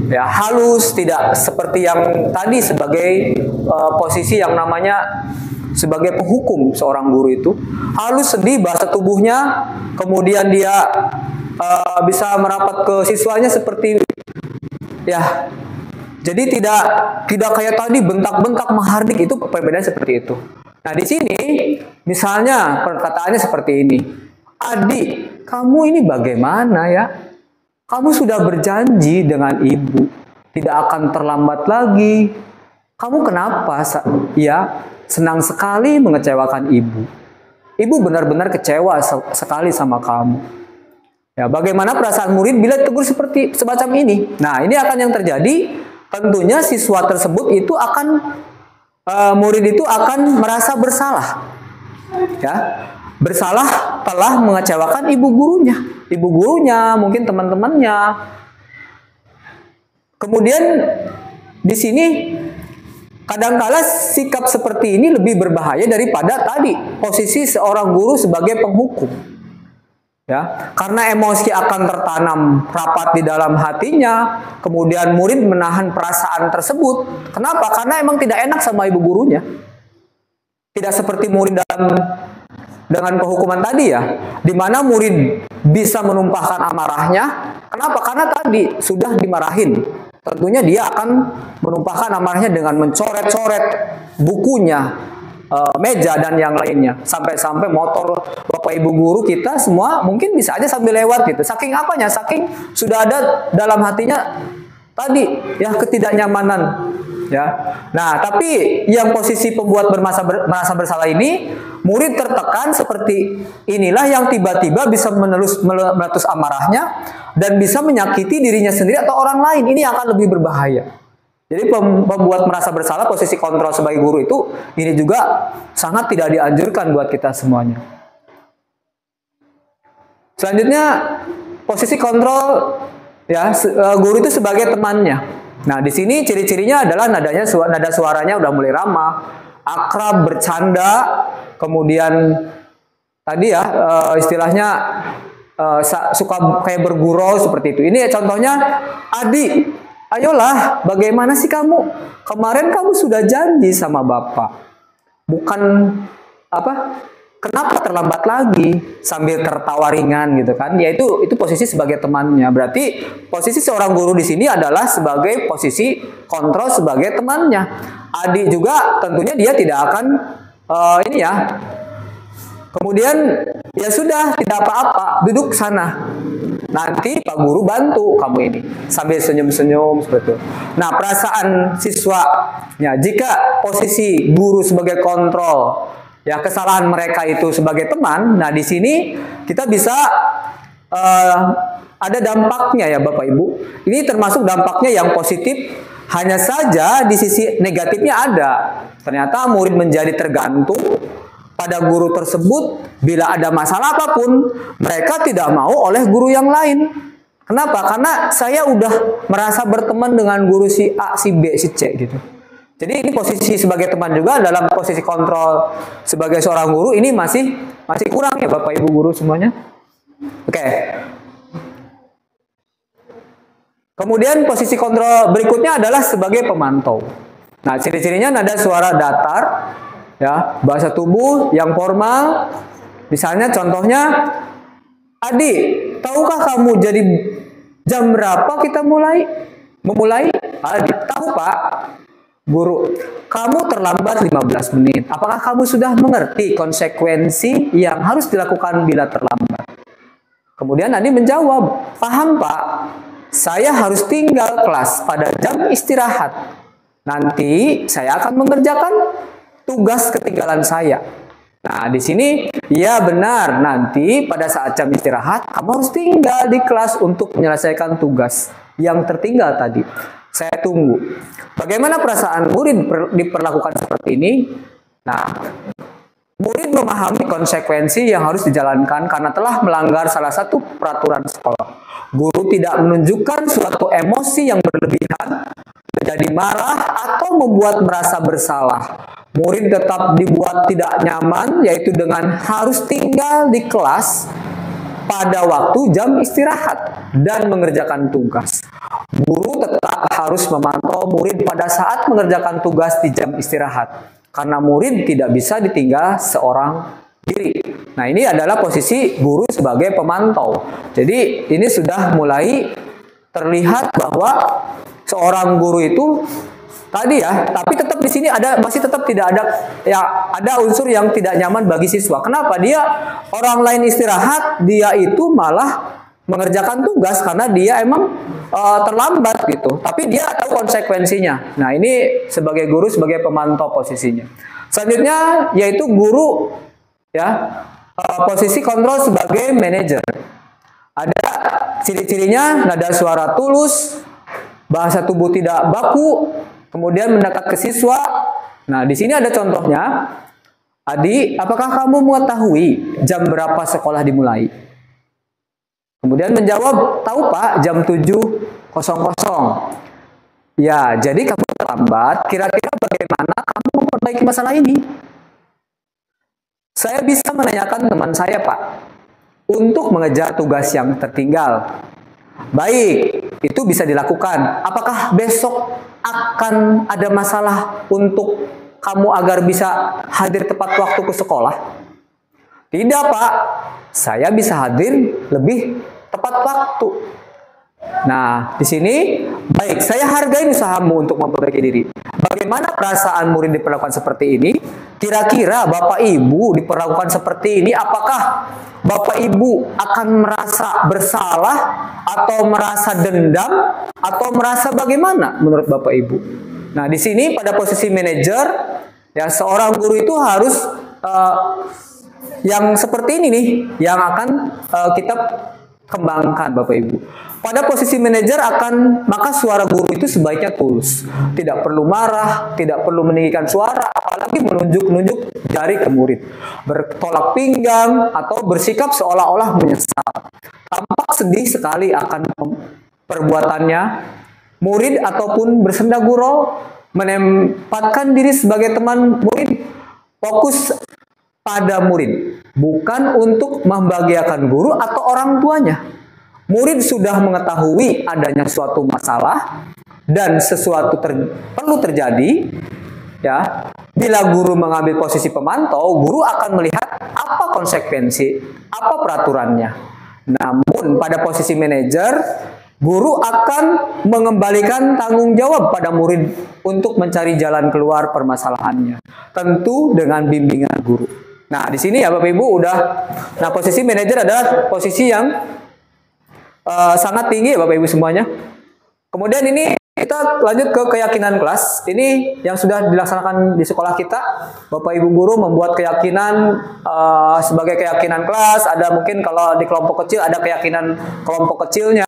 Ya, halus, tidak seperti yang tadi sebagai posisi yang namanya sebagai penghukum seorang guru itu. Halus, sedih, bahasa tubuhnya, kemudian dia bisa merapat ke siswanya seperti ya. Jadi tidak kayak tadi bentak-bentak menghardik, itu perbedaan seperti itu. Nah, di sini misalnya perkataannya seperti ini. Adik, kamu ini bagaimana ya? Kamu sudah berjanji dengan ibu tidak akan terlambat lagi. Kamu kenapa? Ya, senang sekali mengecewakan ibu. Ibu benar-benar kecewa sekali sama kamu. Ya, bagaimana perasaan murid bila tegur seperti semacam ini? Nah, ini akan yang terjadi. Tentunya siswa tersebut itu akan murid itu akan merasa bersalah. Ya. Bersalah telah mengecewakan ibu gurunya, mungkin teman-temannya. Kemudian di sini kadangkala sikap seperti ini lebih berbahaya daripada tadi posisi seorang guru sebagai penghukum. Ya, karena emosi akan tertanam rapat di dalam hatinya, kemudian murid menahan perasaan tersebut. Kenapa? Karena emang tidak enak sama ibu gurunya. Tidak seperti murid dengan penghukuman tadi ya, di mana murid bisa menumpahkan amarahnya. Kenapa? Karena tadi sudah dimarahin. Tentunya dia akan menumpahkan amarahnya dengan mencoret-coret bukunya, meja dan yang lainnya. Sampai-sampai motor bapak ibu guru kita semua mungkin bisa aja sambil lewat gitu. Saking apanya? Saking sudah ada dalam hatinya tadi ya ketidaknyamanan. Ya, nah tapi yang posisi pembuat merasa bersalah ini, murid tertekan seperti inilah yang tiba-tiba bisa meletus amarahnya dan bisa menyakiti dirinya sendiri atau orang lain. Ini akan lebih berbahaya. Jadi pembuat merasa bersalah, posisi kontrol sebagai guru itu ini juga sangat tidak dianjurkan buat kita semuanya. Selanjutnya posisi kontrol ya, guru itu sebagai temannya. Nah, di sini ciri-cirinya adalah nada suaranya udah mulai ramah, akrab, bercanda, kemudian tadi ya istilahnya suka kayak bergurau seperti itu. Ini contohnya, Adi, ayolah, bagaimana sih kamu? Kemarin kamu sudah janji sama Bapak. Bukan apa? Kenapa terlambat lagi? Sambil tertawa ringan gitu kan? Ya itu posisi sebagai temannya. Berarti posisi seorang guru di sini adalah sebagai posisi kontrol sebagai temannya. Adi juga tentunya dia tidak akan ini ya. Kemudian ya sudah, tidak apa-apa, duduk sana. Nanti Pak Guru bantu kamu ini, sambil senyum-senyum seperti itu. Nah, perasaan siswanya jika posisi guru sebagai kontrol, ya kesalahan mereka itu sebagai teman. Nah, di sini kita bisa ada dampaknya ya Bapak Ibu. Ini termasuk dampaknya yang positif. Hanya saja di sisi negatifnya ada. Ternyata murid menjadi tergantung pada guru tersebut. Bila ada masalah apapun, mereka tidak mau oleh guru yang lain. Kenapa? Karena saya udah merasa berteman dengan guru si A, si B, si C gitu. Jadi ini posisi sebagai teman juga dalam posisi kontrol sebagai seorang guru ini masih kurang ya Bapak Ibu guru semuanya. Oke. Kemudian posisi kontrol berikutnya adalah sebagai pemantau. Nah, ciri-cirinya nada suara datar, ya, bahasa tubuh yang formal. Misalnya contohnya, Adi, tahukah kamu jadi jam berapa kita memulai? Adi, tahu Pak. Guru, kamu terlambat 15 menit. Apakah kamu sudah mengerti konsekuensi yang harus dilakukan bila terlambat? Kemudian Adi menjawab, paham Pak. Saya harus tinggal kelas pada jam istirahat. Nanti saya akan mengerjakan tugas ketinggalan saya. Nah, di sini ya benar, nanti pada saat jam istirahat kamu harus tinggal di kelas untuk menyelesaikan tugas yang tertinggal tadi. Saya tunggu. Bagaimana perasaan murid diperlakukan seperti ini? Nah, murid memahami konsekuensi yang harus dijalankan karena telah melanggar salah satu peraturan sekolah. Guru tidak menunjukkan suatu emosi yang berlebihan, menjadi marah atau membuat merasa bersalah. Murid tetap dibuat tidak nyaman, yaitu dengan harus tinggal di kelas pada waktu jam istirahat dan mengerjakan tugas. Guru tetap harus memantau murid pada saat mengerjakan tugas di jam istirahat, karena murid tidak bisa ditinggal seorang diri. Nah, ini adalah posisi guru sebagai pemantau. Jadi ini sudah mulai terlihat bahwa seorang guru itu tadi ya, tapi tetap di sini masih tetap tidak ada ya, ada unsur yang tidak nyaman bagi siswa. Kenapa? Dia orang lain istirahat, dia itu malah mengerjakan tugas karena dia emang terlambat gitu. Tapi dia tahu konsekuensinya. Nah, ini sebagai guru sebagai pemantau posisinya. Selanjutnya yaitu guru ya, posisi kontrol sebagai manajer. Ada ciri-cirinya nada suara tulus, bahasa tubuh tidak baku, kemudian mendekat ke siswa. Nah, di sini ada contohnya. Adi, apakah kamu mengetahui jam berapa sekolah dimulai? Kemudian menjawab, tahu Pak, jam 7.00. Ya, jadi kamu terlambat. Kira-kira bagaimana kamu memperbaiki masalah ini? Saya bisa menanyakan teman saya, Pak, untuk mengejar tugas yang tertinggal. Baik, itu bisa dilakukan. Apakah besok akan ada masalah untuk kamu agar bisa hadir tepat waktu ke sekolah? Tidak, Pak. Saya bisa hadir lebih tepat waktu. Nah, di sini, baik, saya hargai usahamu untuk memperbaiki diri. Bagaimana perasaan murid diperlakukan seperti ini? Kira-kira Bapak Ibu diperlakukan seperti ini, apakah Bapak Ibu akan merasa bersalah atau merasa dendam atau merasa bagaimana menurut Bapak Ibu? Nah, di sini pada posisi manajer, ya seorang guru itu harus yang seperti ini nih, yang akan kita kembangkan Bapak Ibu. Pada posisi manajer maka suara guru itu sebaiknya tulus. Tidak perlu marah, tidak perlu meninggikan suara, apalagi menunjuk-nunjuk jari ke murid. Bertolak pinggang atau bersikap seolah-olah menyesal. Tampak sedih sekali akan perbuatannya. Murid ataupun bersenda gurau menempatkan diri sebagai teman murid. Fokus pada murid, bukan untuk membahagiakan guru atau orang tuanya. Murid sudah mengetahui adanya suatu masalah dan sesuatu perlu terjadi. Ya, bila guru mengambil posisi pemantau, guru akan melihat apa konsekuensi, apa peraturannya. Namun pada posisi manajer, guru akan mengembalikan tanggung jawab pada murid untuk mencari jalan keluar permasalahannya. Tentu dengan bimbingan guru. Nah, di sini ya Bapak Ibu nah posisi manajer adalah posisi yang sangat tinggi ya Bapak Ibu semuanya. Kemudian ini kita lanjut ke keyakinan kelas. Ini yang sudah dilaksanakan di sekolah kita. Bapak Ibu guru membuat keyakinan sebagai keyakinan kelas. Ada mungkin kalau di kelompok kecil ada keyakinan kelompok kecilnya.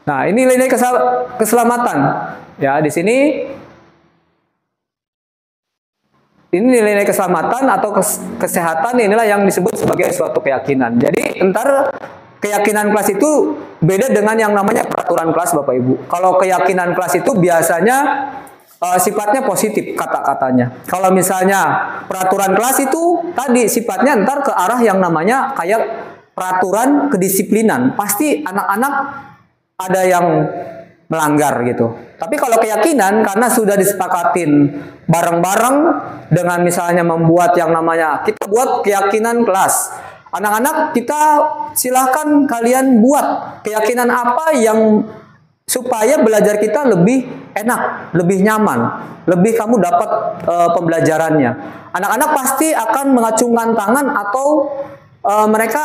Nah, ini nilai keselamatan. Ya, di sini ini nilai keselamatan atau kesehatan, inilah yang disebut sebagai suatu keyakinan. Jadi entar keyakinan kelas itu beda dengan yang namanya peraturan kelas Bapak Ibu. Kalau keyakinan kelas itu biasanya sifatnya positif kata-katanya. Kalau misalnya peraturan kelas itu tadi sifatnya entar ke arah yang namanya kayak peraturan kedisiplinan. Pasti anak-anak ada yang melanggar gitu. Tapi kalau keyakinan karena sudah disepakatin bareng-bareng dengan misalnya membuat yang namanya kita buat keyakinan kelas. Anak-anak kita silahkan kalian buat keyakinan apa yang supaya belajar kita lebih enak, lebih nyaman, lebih kamu dapat pembelajarannya. Anak-anak pasti akan mengacungkan tangan atau mereka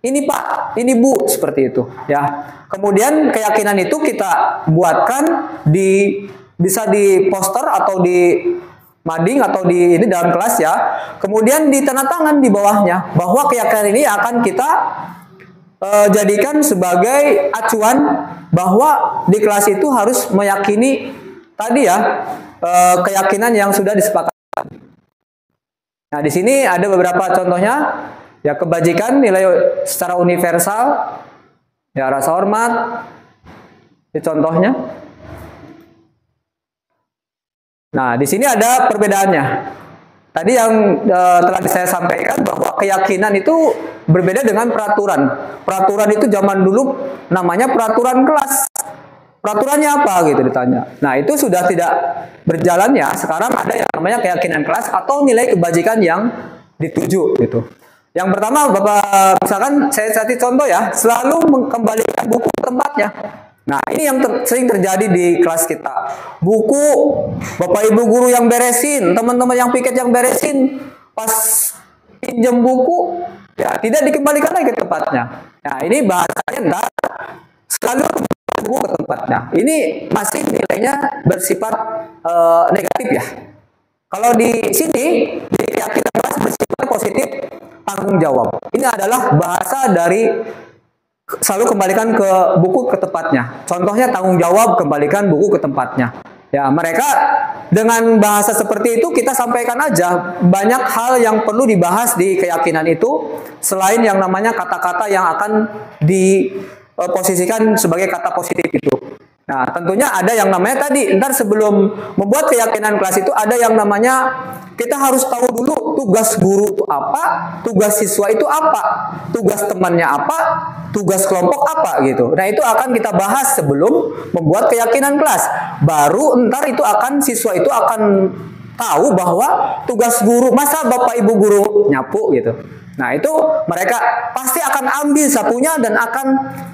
ini Pak, ini Bu, seperti itu ya. Kemudian keyakinan itu kita buatkan bisa di poster atau di mading atau di ini dalam kelas ya. Kemudian ditandatangan di bawahnya bahwa keyakinan ini akan kita jadikan sebagai acuan bahwa di kelas itu harus meyakini tadi ya keyakinan yang sudah disepakati. Nah, di sini ada beberapa contohnya. Ya, kebajikan nilai secara universal, ya rasa hormat, ini contohnya. Nah, di sini ada perbedaannya. Tadi yang telah saya sampaikan bahwa keyakinan itu berbeda dengan peraturan. Peraturan itu zaman dulu namanya peraturan kelas. Peraturannya apa gitu ditanya. Nah, itu sudah tidak berjalan ya. Sekarang ada yang namanya keyakinan kelas atau nilai kebajikan yang dituju gitu. Yang pertama, Bapak, misalkan saya kasih contoh ya, selalu mengembalikan buku ke tempatnya. Nah, ini yang sering terjadi di kelas kita. Buku, Bapak Ibu guru yang beresin, teman-teman yang piket yang beresin, pas pinjam buku, ya tidak dikembalikan lagi ke tempatnya. Nah, ini bahasanya enggak, selalu buku ke tempatnya. Ini masih nilainya bersifat negatif ya. Kalau di sini, di keyakinan kelas bersifat positif, tanggung jawab. Ini adalah bahasa dari selalu kembalikan ke buku ke tempatnya. Contohnya tanggung jawab, kembalikan buku ke tempatnya. Ya, mereka dengan bahasa seperti itu kita sampaikan aja banyak hal yang perlu dibahas di keyakinan itu selain yang namanya kata-kata yang akan diposisikan sebagai kata positif itu. Nah, tentunya ada yang namanya tadi, ntar sebelum membuat keyakinan kelas itu ada yang namanya kita harus tahu dulu tugas guru itu apa, tugas siswa itu apa, tugas temannya apa, tugas kelompok apa gitu. Nah, itu akan kita bahas sebelum membuat keyakinan kelas. Baru ntar itu akan siswa itu akan tahu bahwa tugas guru, masa Bapak Ibu guru nyapu gitu. Nah, itu mereka pasti akan ambil sapunya dan akan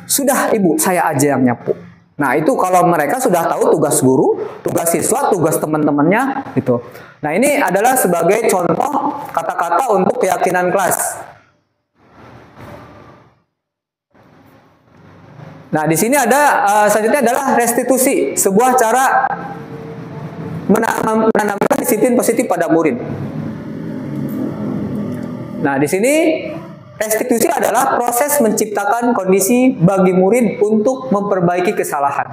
sudah Ibu, saya aja yang nyapu. Nah, itu kalau mereka sudah tahu tugas guru, tugas siswa, tugas teman-temannya gitu. Nah, ini adalah sebagai contoh kata-kata untuk keyakinan kelas. Nah, di sini ada selanjutnya adalah restitusi, sebuah cara menanamkan disiplin positif pada murid. Nah, di sini restitusi adalah proses menciptakan kondisi bagi murid untuk memperbaiki kesalahan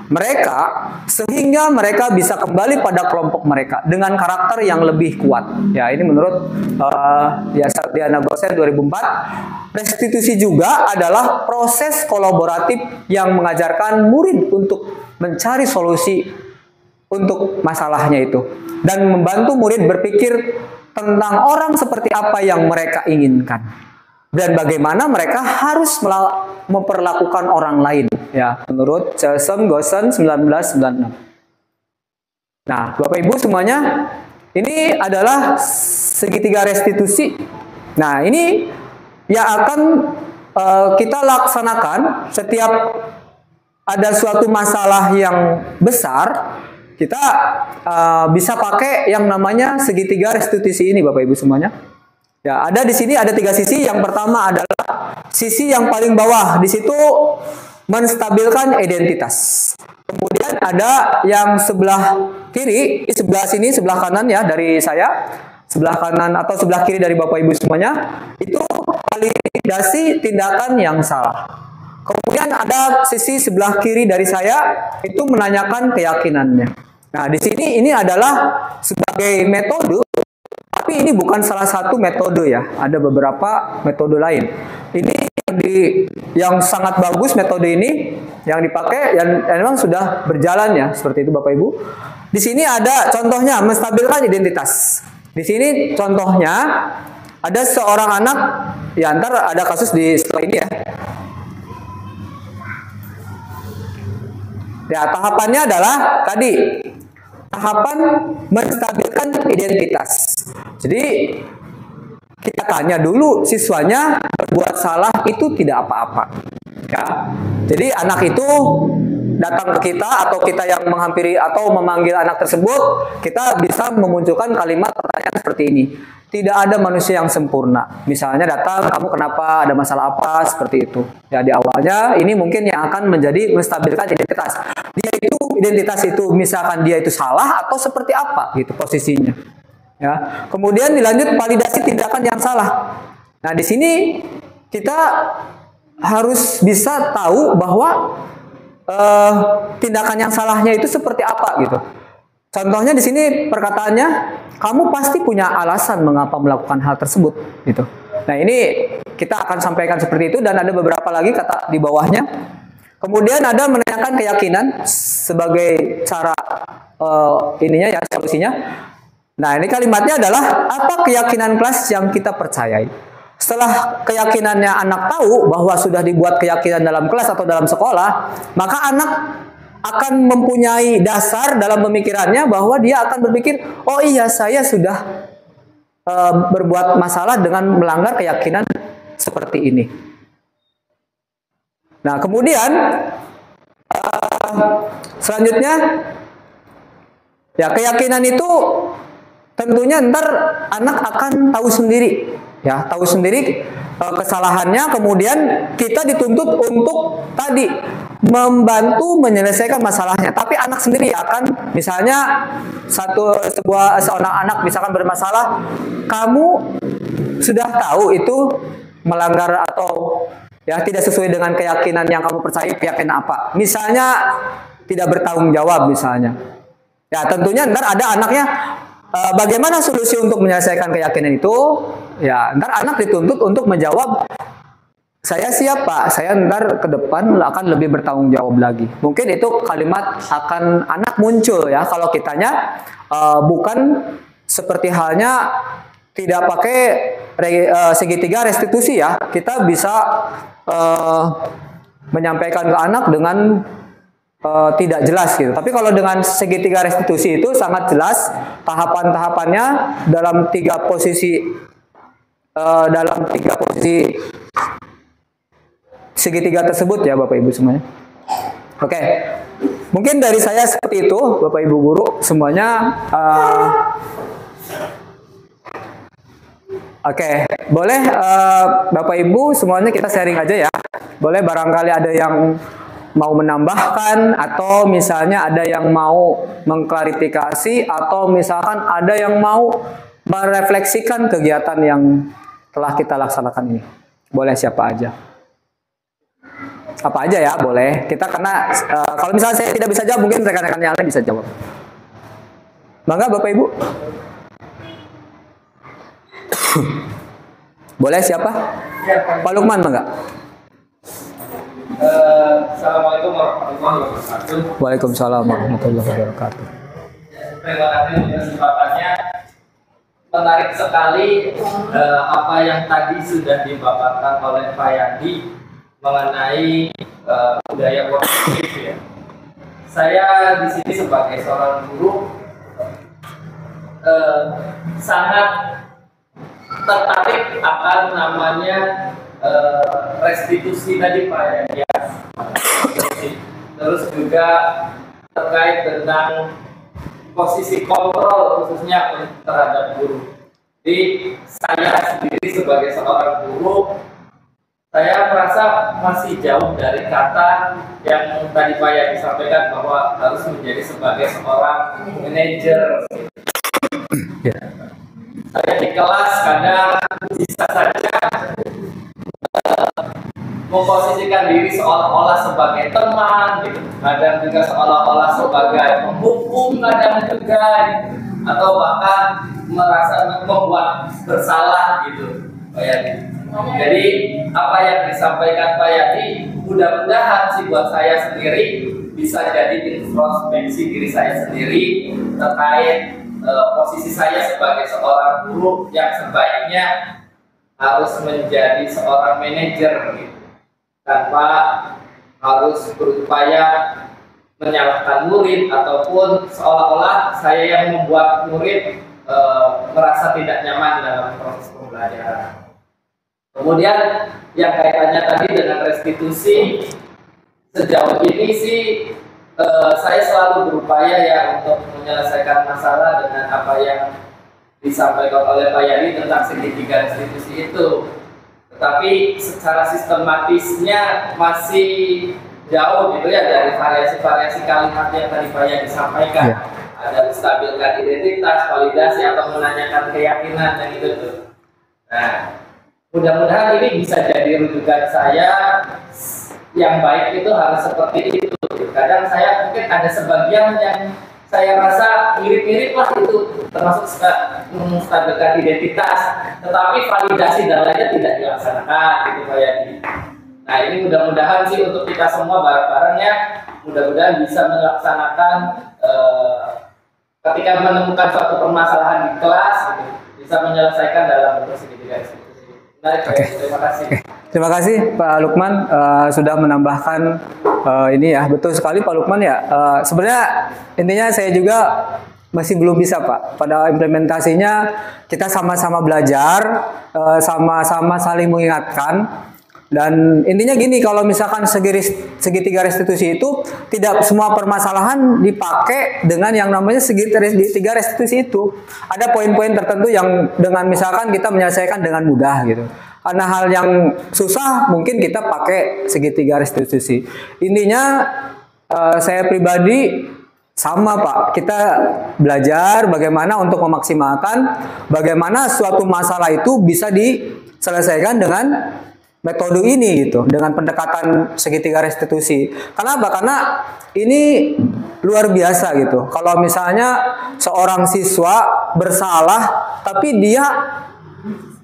mereka sehingga mereka bisa kembali pada kelompok mereka dengan karakter yang lebih kuat. Ya, ini menurut Diana Gosen 2004. Restitusi juga adalah proses kolaboratif yang mengajarkan murid untuk mencari solusi untuk masalahnya itu dan membantu murid berpikir tentang orang seperti apa yang mereka inginkan dan bagaimana mereka harus memperlakukan orang lain, ya, menurut Chelsom Gosen 1996. Nah, Bapak Ibu semuanya, ini adalah segitiga restitusi. Nah, ini yang akan kita laksanakan setiap ada suatu masalah yang besar. Kita bisa pakai yang namanya segitiga restitusi ini, Bapak Ibu semuanya. Ya, ada di sini ada 3 sisi. Yang pertama adalah sisi yang paling bawah. Di situ menstabilkan identitas. Kemudian ada yang sebelah kiri, sebelah sini, sebelah kanan ya dari saya, sebelah kanan atau sebelah kiri dari Bapak Ibu semuanya, itu validasi tindakan yang salah. Kemudian ada sisi sebelah kiri dari saya, itu menanyakan keyakinannya. Nah, di sini ini adalah sebagai metode. Tapi ini bukan salah satu metode ya, ada beberapa metode lain. Ini yang sangat bagus metode ini yang dipakai dan memang sudah berjalan ya, seperti itu Bapak Ibu. Di sini ada contohnya menstabilkan identitas. Di sini contohnya ada seorang anak, ya ntar ada kasus di setelah ini ya. Ya, tahapannya adalah tadi tahapan menstabilkan identitas. Jadi kita tanya dulu siswanya berbuat salah itu tidak apa-apa. Ya. Jadi anak itu datang ke kita atau kita yang menghampiri atau memanggil anak tersebut, kita bisa memunculkan kalimat pertanyaan seperti ini. Tidak ada manusia yang sempurna. Misalnya datang, kamu kenapa, ada masalah apa, seperti itu. Ya, di awalnya ini mungkin yang akan menjadi menstabilkan identitas. Identitas itu misalkan dia itu salah atau seperti apa gitu posisinya. Ya. Kemudian dilanjut validasi tindakan yang salah. Nah, di sini kita harus bisa tahu bahwa tindakan yang salahnya itu seperti apa gitu. Contohnya di sini perkataannya, kamu pasti punya alasan mengapa melakukan hal tersebut gitu. Nah, ini kita akan sampaikan seperti itu dan ada beberapa lagi kata di bawahnya. Kemudian ada menanyakan keyakinan sebagai cara ininya ya, solusinya. Nah, ini kalimatnya adalah apa keyakinan kelas yang kita percayai. Setelah keyakinannya anak tahu bahwa sudah dibuat keyakinan dalam kelas atau dalam sekolah, maka anak akan mempunyai dasar dalam pemikirannya bahwa dia akan berpikir, oh iya saya sudah berbuat masalah dengan melanggar keyakinan seperti ini. Nah, kemudian selanjutnya ya, keyakinan itu tentunya ntar anak akan tahu sendiri ya, tahu sendiri kesalahannya. Kemudian kita dituntut untuk tadi membantu menyelesaikan masalahnya. Tapi anak sendiri akan, misalnya seorang anak misalkan bermasalah, kamu sudah tahu itu melanggar atau ya tidak sesuai dengan keyakinan yang kamu percaya, keyakinan apa? Misalnya tidak bertanggung jawab misalnya. Ya tentunya ntar ada anaknya, bagaimana solusi untuk menyelesaikan keyakinan itu? Ya ntar anak dituntut untuk menjawab, saya siap Pak, saya ntar ke depan akan lebih bertanggung jawab lagi. Mungkin itu kalimat akan anak muncul ya, kalau kitanya bukan seperti halnya tidak pakai segitiga restitusi ya. Kita bisa menyampaikan ke anak dengan tidak jelas gitu. Tapi kalau dengan segitiga restitusi itu sangat jelas tahapan-tahapannya dalam tiga posisi segitiga tersebut ya Bapak Ibu semuanya. Oke. Mungkin dari saya seperti itu Bapak Ibu guru semuanya. Oke, boleh Bapak Ibu semuanya kita sharing aja ya. Boleh barangkali ada yang mau menambahkan, atau misalnya ada yang mau mengklarifikasi, atau misalkan ada yang mau merefleksikan kegiatan yang telah kita laksanakan ini. Boleh siapa aja. Apa aja ya, boleh. Kita karena kalau misalnya saya tidak bisa jawab, mungkin rekan-rekan yang lain bisa jawab. Bangga Bapak Ibu. Boleh siapa? Pak Lukman bangga. Assalamualaikum warahmatullahi wabarakatuh. Waalaikumsalam warahmatullahi wabarakatuh. Terima kasih untuk kesempatannya. Menarik sekali apa yang tadi sudah dipaparkan oleh Pak Yandi mengenai budaya positif ya. Saya di sini sebagai seorang guru sangat tertarik akan namanya restitusi tadi Pak ya. Terus juga terkait dengan posisi kontrol khususnya terhadap guru. Jadi saya sendiri sebagai seorang guru, saya merasa masih jauh dari kata yang tadi Pak ya disampaikan bahwa harus menjadi sebagai seorang manajer. Saya di kelas kadang bisa saja memposisikan diri seolah-olah sebagai teman, gitu. Kadang juga seolah-olah sebagai penghukum, kadang juga, gitu. Atau bahkan merasa membuat bersalah gitu, Pak Yadi. Jadi apa yang disampaikan Pak Yadi, mudah-mudahan sih buat saya sendiri bisa jadi introspeksi diri saya sendiri terkait posisi saya sebagai seorang guru yang sebaiknya harus menjadi seorang manajer gitu, tanpa harus berupaya menyalahkan murid ataupun seolah-olah saya yang membuat murid merasa tidak nyaman dalam proses pembelajaran. Kemudian yang kaitannya tadi dengan restitusi, sejauh ini sih saya selalu berupaya ya untuk menyelesaikan masalah dengan apa yang disampaikan oleh Pak Yani tentang segitiga restitusi itu. Tetapi secara sistematisnya masih jauh gitu ya dari variasi-variasi kalimat yang tadi Pak Yani sampaikan. Ya. Ada menstabilkan identitas, validasi atau menanyakan keyakinan yang itu tuh. Nah, mudah-mudahan ini bisa jadi rujukan saya yang baik itu harus seperti itu. Kadang saya mungkin ada sebagian yang saya rasa mirip-mirip lah itu, termasuk menstabilkan identitas, tetapi validasi dan lainnya tidak dilaksanakan gitu Pak Yadi. Nah ini mudah-mudahan sih untuk kita semua bareng-bareng ya, mudah-mudahan bisa melaksanakan ketika menemukan suatu permasalahan di kelas, gitu, bisa menyelesaikan dalam bentuk segitiga restitusi. Terima kasih. Terima kasih Pak Lukman sudah menambahkan ini ya, betul sekali Pak Lukman ya. Sebenarnya intinya saya juga masih belum bisa Pak. Pada implementasinya kita sama-sama belajar, sama-sama saling mengingatkan. Dan intinya gini, kalau misalkan segitiga restitusi itu tidak semua permasalahan dipakai dengan yang namanya segitiga restitusi itu. Ada poin-poin tertentu yang dengan misalkan kita menyelesaikan dengan mudah gitu. Karena hal yang susah mungkin kita pakai segitiga restitusi. Intinya saya pribadi sama Pak, kita belajar bagaimana untuk memaksimalkan bagaimana suatu masalah itu bisa diselesaikan dengan metode ini gitu, dengan pendekatan segitiga restitusi. Kenapa? Karena ini luar biasa gitu. Kalau misalnya seorang siswa bersalah tapi dia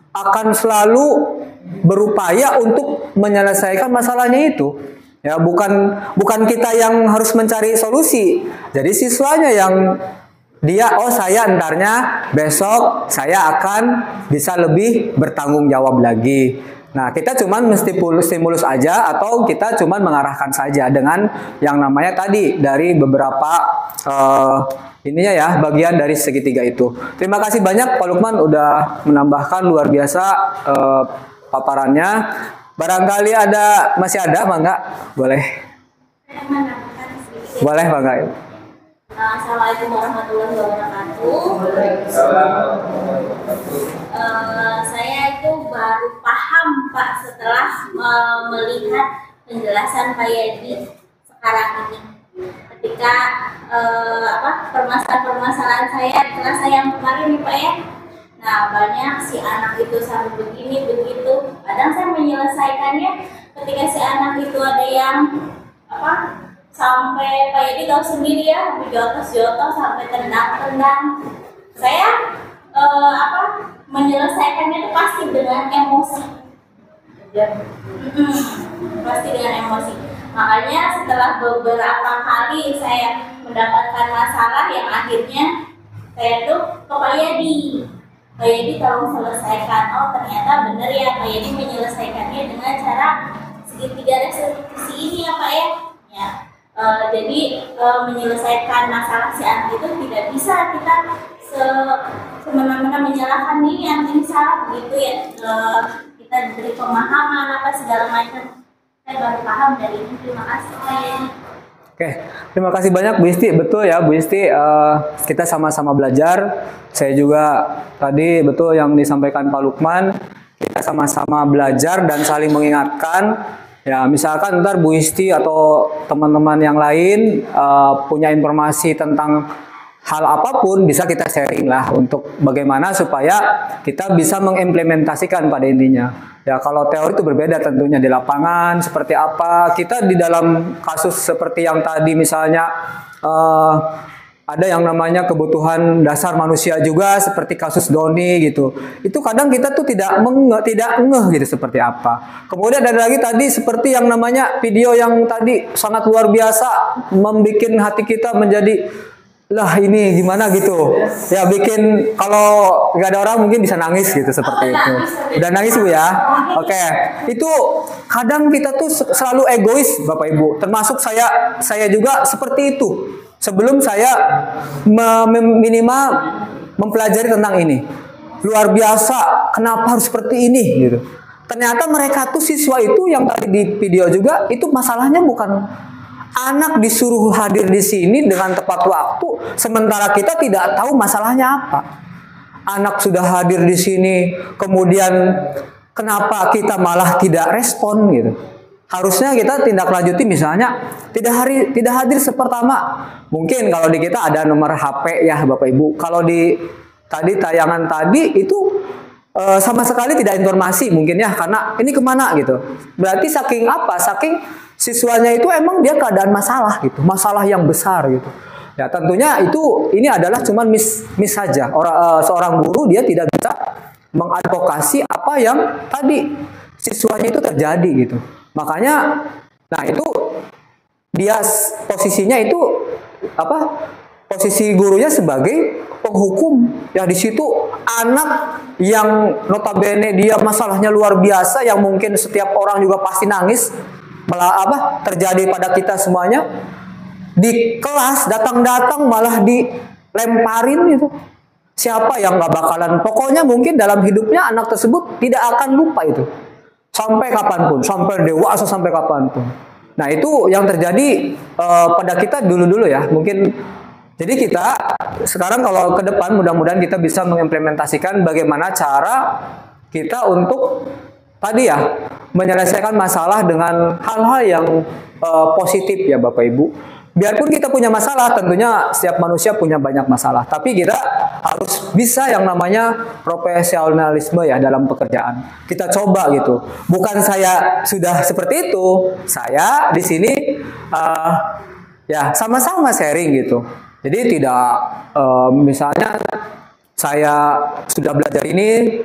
akan selalu berupaya untuk menyelesaikan masalahnya itu. Ya, bukan kita yang harus mencari solusi. Jadi siswanya yang dia, oh saya entarnya besok saya akan bisa lebih bertanggung jawab lagi. Nah, kita cuman mesti stimulus aja, atau kita cuman mengarahkan saja dengan yang namanya tadi dari beberapa ininya ya, bagian dari segitiga itu. Terima kasih banyak Pak Lukman udah menambahkan luar biasa paparannya. Barangkali masih ada, Bangga? Boleh. Boleh, Bangga. Assalamualaikum warahmatullahi wabarakatuh. Saya itu baru paham Pak setelah melihat penjelasan Pak Yedi sekarang ini. Ketika permasalahan saya kelas saya yang kemarin nih Pak ya. Nah, banyak si anak itu sampai begini begitu. Kadang saya menyelesaikannya ketika si anak itu ada yang sampai Pak Yedi tahu sendiri ya, jotos sampai tendang. Saya menyelesaikannya itu pasti dengan emosi. Pasti dengan emosi. Makanya setelah beberapa kali saya mendapatkan masalah yang akhirnya saya tuh ke Pak Yedi. Pak Yedi tolong selesaikan. Oh ternyata benar ya, Pak Yedi menyelesaikannya dengan cara segitiga restitusi ini ya Pak ya. Jadi menyelesaikan masalah si anak itu tidak bisa kita semena-mena menyalahkan ini yang ini salah gitu ya. Kita diberi pemahaman apa segala macam. Saya baru paham dari ini. Terima kasih Pak Yedi. Oke, terima kasih banyak Bu Isti. Betul ya Bu Isti, kita sama-sama belajar. Saya juga tadi betul yang disampaikan Pak Lukman, kita sama-sama belajar dan saling mengingatkan. Ya, misalkan ntar Bu Isti atau teman-teman yang lain punya informasi tentang hal apapun, bisa kita sharing lah untuk bagaimana supaya kita bisa mengimplementasikan pada intinya. Ya, kalau teori itu berbeda tentunya di lapangan seperti apa. Kita di dalam kasus seperti yang tadi misalnya ada yang namanya kebutuhan dasar manusia juga seperti kasus Doni gitu. Itu kadang kita tuh tidak ngeh gitu seperti apa. Kemudian ada lagi tadi seperti yang namanya video yang tadi sangat luar biasa membuat hati kita menjadi lah ini gimana gitu ya, bikin kalau nggak ada orang mungkin bisa nangis gitu seperti itu. Udah nangis Bu ya? Oke. Itu kadang kita tuh selalu egois Bapak Ibu, termasuk saya juga seperti itu sebelum saya minimal mempelajari tentang ini. Luar biasa, kenapa harus seperti ini gitu. Ternyata mereka tuh siswa itu yang tadi di video juga itu masalahnya bukan anak disuruh hadir di sini dengan tepat waktu, sementara kita tidak tahu masalahnya apa. Anak sudah hadir di sini, kemudian kenapa kita malah tidak respon gitu? Harusnya kita tindak lanjuti misalnya tidak hadir sepertama. Mungkin kalau di kita ada nomor HP ya Bapak Ibu. Kalau di tadi tayangan tadi itu sama sekali tidak informasi mungkin ya, karena ini kemana gitu. Berarti saking apa? Saking siswanya itu emang dia keadaan masalah gitu, masalah yang besar gitu. Ya tentunya ini adalah cuman miss saja. Seorang guru dia tidak bisa mengadvokasi apa yang tadi siswanya itu terjadi gitu. Makanya, nah itu dia posisinya itu apa? Posisi gurunya sebagai penghukum. Ya di situ anak yang notabene dia masalahnya luar biasa, yang mungkin setiap orang juga pasti nangis. Terjadi pada kita semuanya, di kelas datang malah dilemparin gitu. Siapa yang nggak bakalan, pokoknya mungkin dalam hidupnya anak tersebut tidak akan lupa itu sampai kapanpun, sampai dewasa, sampai kapanpun. Nah itu yang terjadi pada kita dulu ya, mungkin. Jadi kita sekarang kalau ke depan mudah-mudahan kita bisa mengimplementasikan bagaimana cara kita untuk tadi ya menyelesaikan masalah dengan hal-hal yang positif ya Bapak Ibu. biarpun kita punya masalah, tentunya setiap manusia punya banyak masalah, tapi kita harus bisa yang namanya profesionalisme ya dalam pekerjaan. Kita coba gitu. Bukan saya sudah seperti itu, saya di sini ya sama-sama sharing gitu. Jadi tidak misalnya saya sudah belajar ini,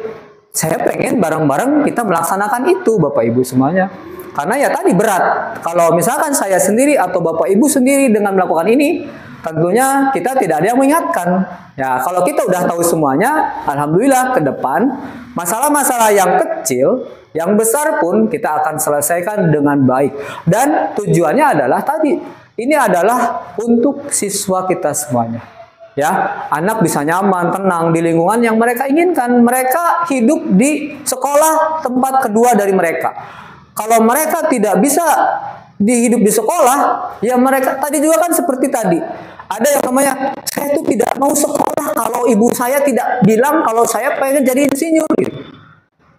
saya pengen bareng-bareng kita melaksanakan itu Bapak Ibu semuanya. Karena ya tadi berat. Kalau misalkan saya sendiri atau Bapak Ibu sendiri dengan melakukan ini, tentunya kita tidak ada yang mengingatkan. Ya, kalau kita udah tahu semuanya, alhamdulillah ke depan masalah-masalah yang kecil, yang besar pun kita akan selesaikan dengan baik. Dan tujuannya adalah tadi, ini adalah untuk siswa kita semuanya. Ya, anak bisa nyaman, tenang di lingkungan yang mereka inginkan. Mereka hidup di sekolah tempat kedua dari mereka. Kalau mereka tidak bisa hidup di sekolah, ya mereka tadi juga kan seperti tadi. Ada yang namanya, saya tuh tidak mau sekolah kalau ibu saya tidak bilang kalau saya pengen jadi insinyur gitu.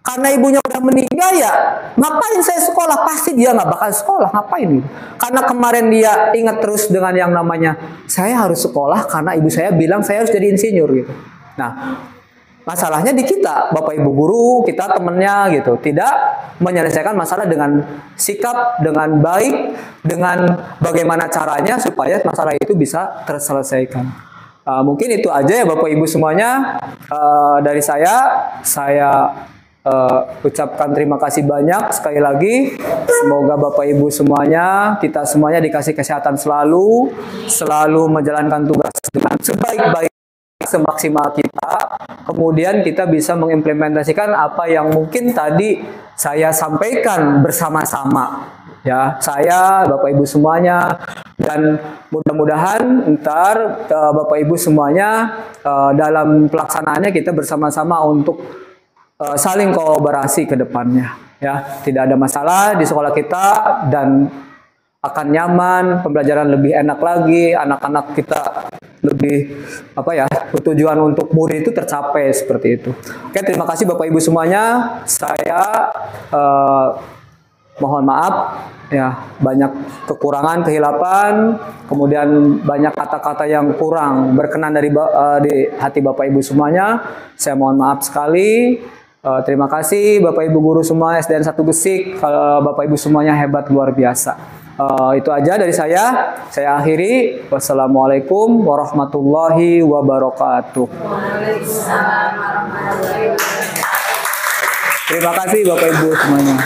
Karena ibunya udah meninggal ya, ngapain saya sekolah? Pasti dia nggak bakal sekolah, ngapain gitu. Karena kemarin dia ingat terus dengan yang namanya, saya harus sekolah karena ibu saya bilang saya harus jadi insinyur gitu. Nah, masalahnya di kita, Bapak Ibu guru, kita temennya gitu, tidak menyelesaikan masalah dengan sikap, dengan baik, dengan bagaimana caranya supaya masalah itu bisa terselesaikan. Mungkin itu aja ya Bapak Ibu semuanya. Dari saya ucapkan terima kasih banyak sekali lagi. Semoga Bapak Ibu semuanya, kita semuanya dikasih kesehatan selalu menjalankan tugas dengan sebaik-baik, semaksimal kita. Kemudian kita bisa mengimplementasikan apa yang mungkin tadi saya sampaikan bersama-sama. Ya, saya, Bapak Ibu semuanya, dan mudah-mudahan ntar Bapak Ibu semuanya dalam pelaksanaannya kita bersama-sama untuk saling kolaborasi ke depannya. Ya, tidak ada masalah di sekolah kita dan akan nyaman, pembelajaran lebih enak lagi, anak-anak kita lebih tujuan untuk murid itu tercapai seperti itu. Oke, terima kasih Bapak Ibu semuanya. Saya mohon maaf ya, banyak kekurangan, kehilapan, kemudian banyak kata-kata yang kurang berkenan di hati Bapak Ibu semuanya. Saya mohon maaf sekali. Terima kasih Bapak Ibu guru semua SDN 1 Gesik. Bapak Ibu semuanya hebat luar biasa. Itu aja dari saya. Saya akhiri. Wassalamualaikum warahmatullahi wabarakatuh. Waalaikumsalam warahmatullahi wabarakatuh. Terima kasih Bapak Ibu semuanya.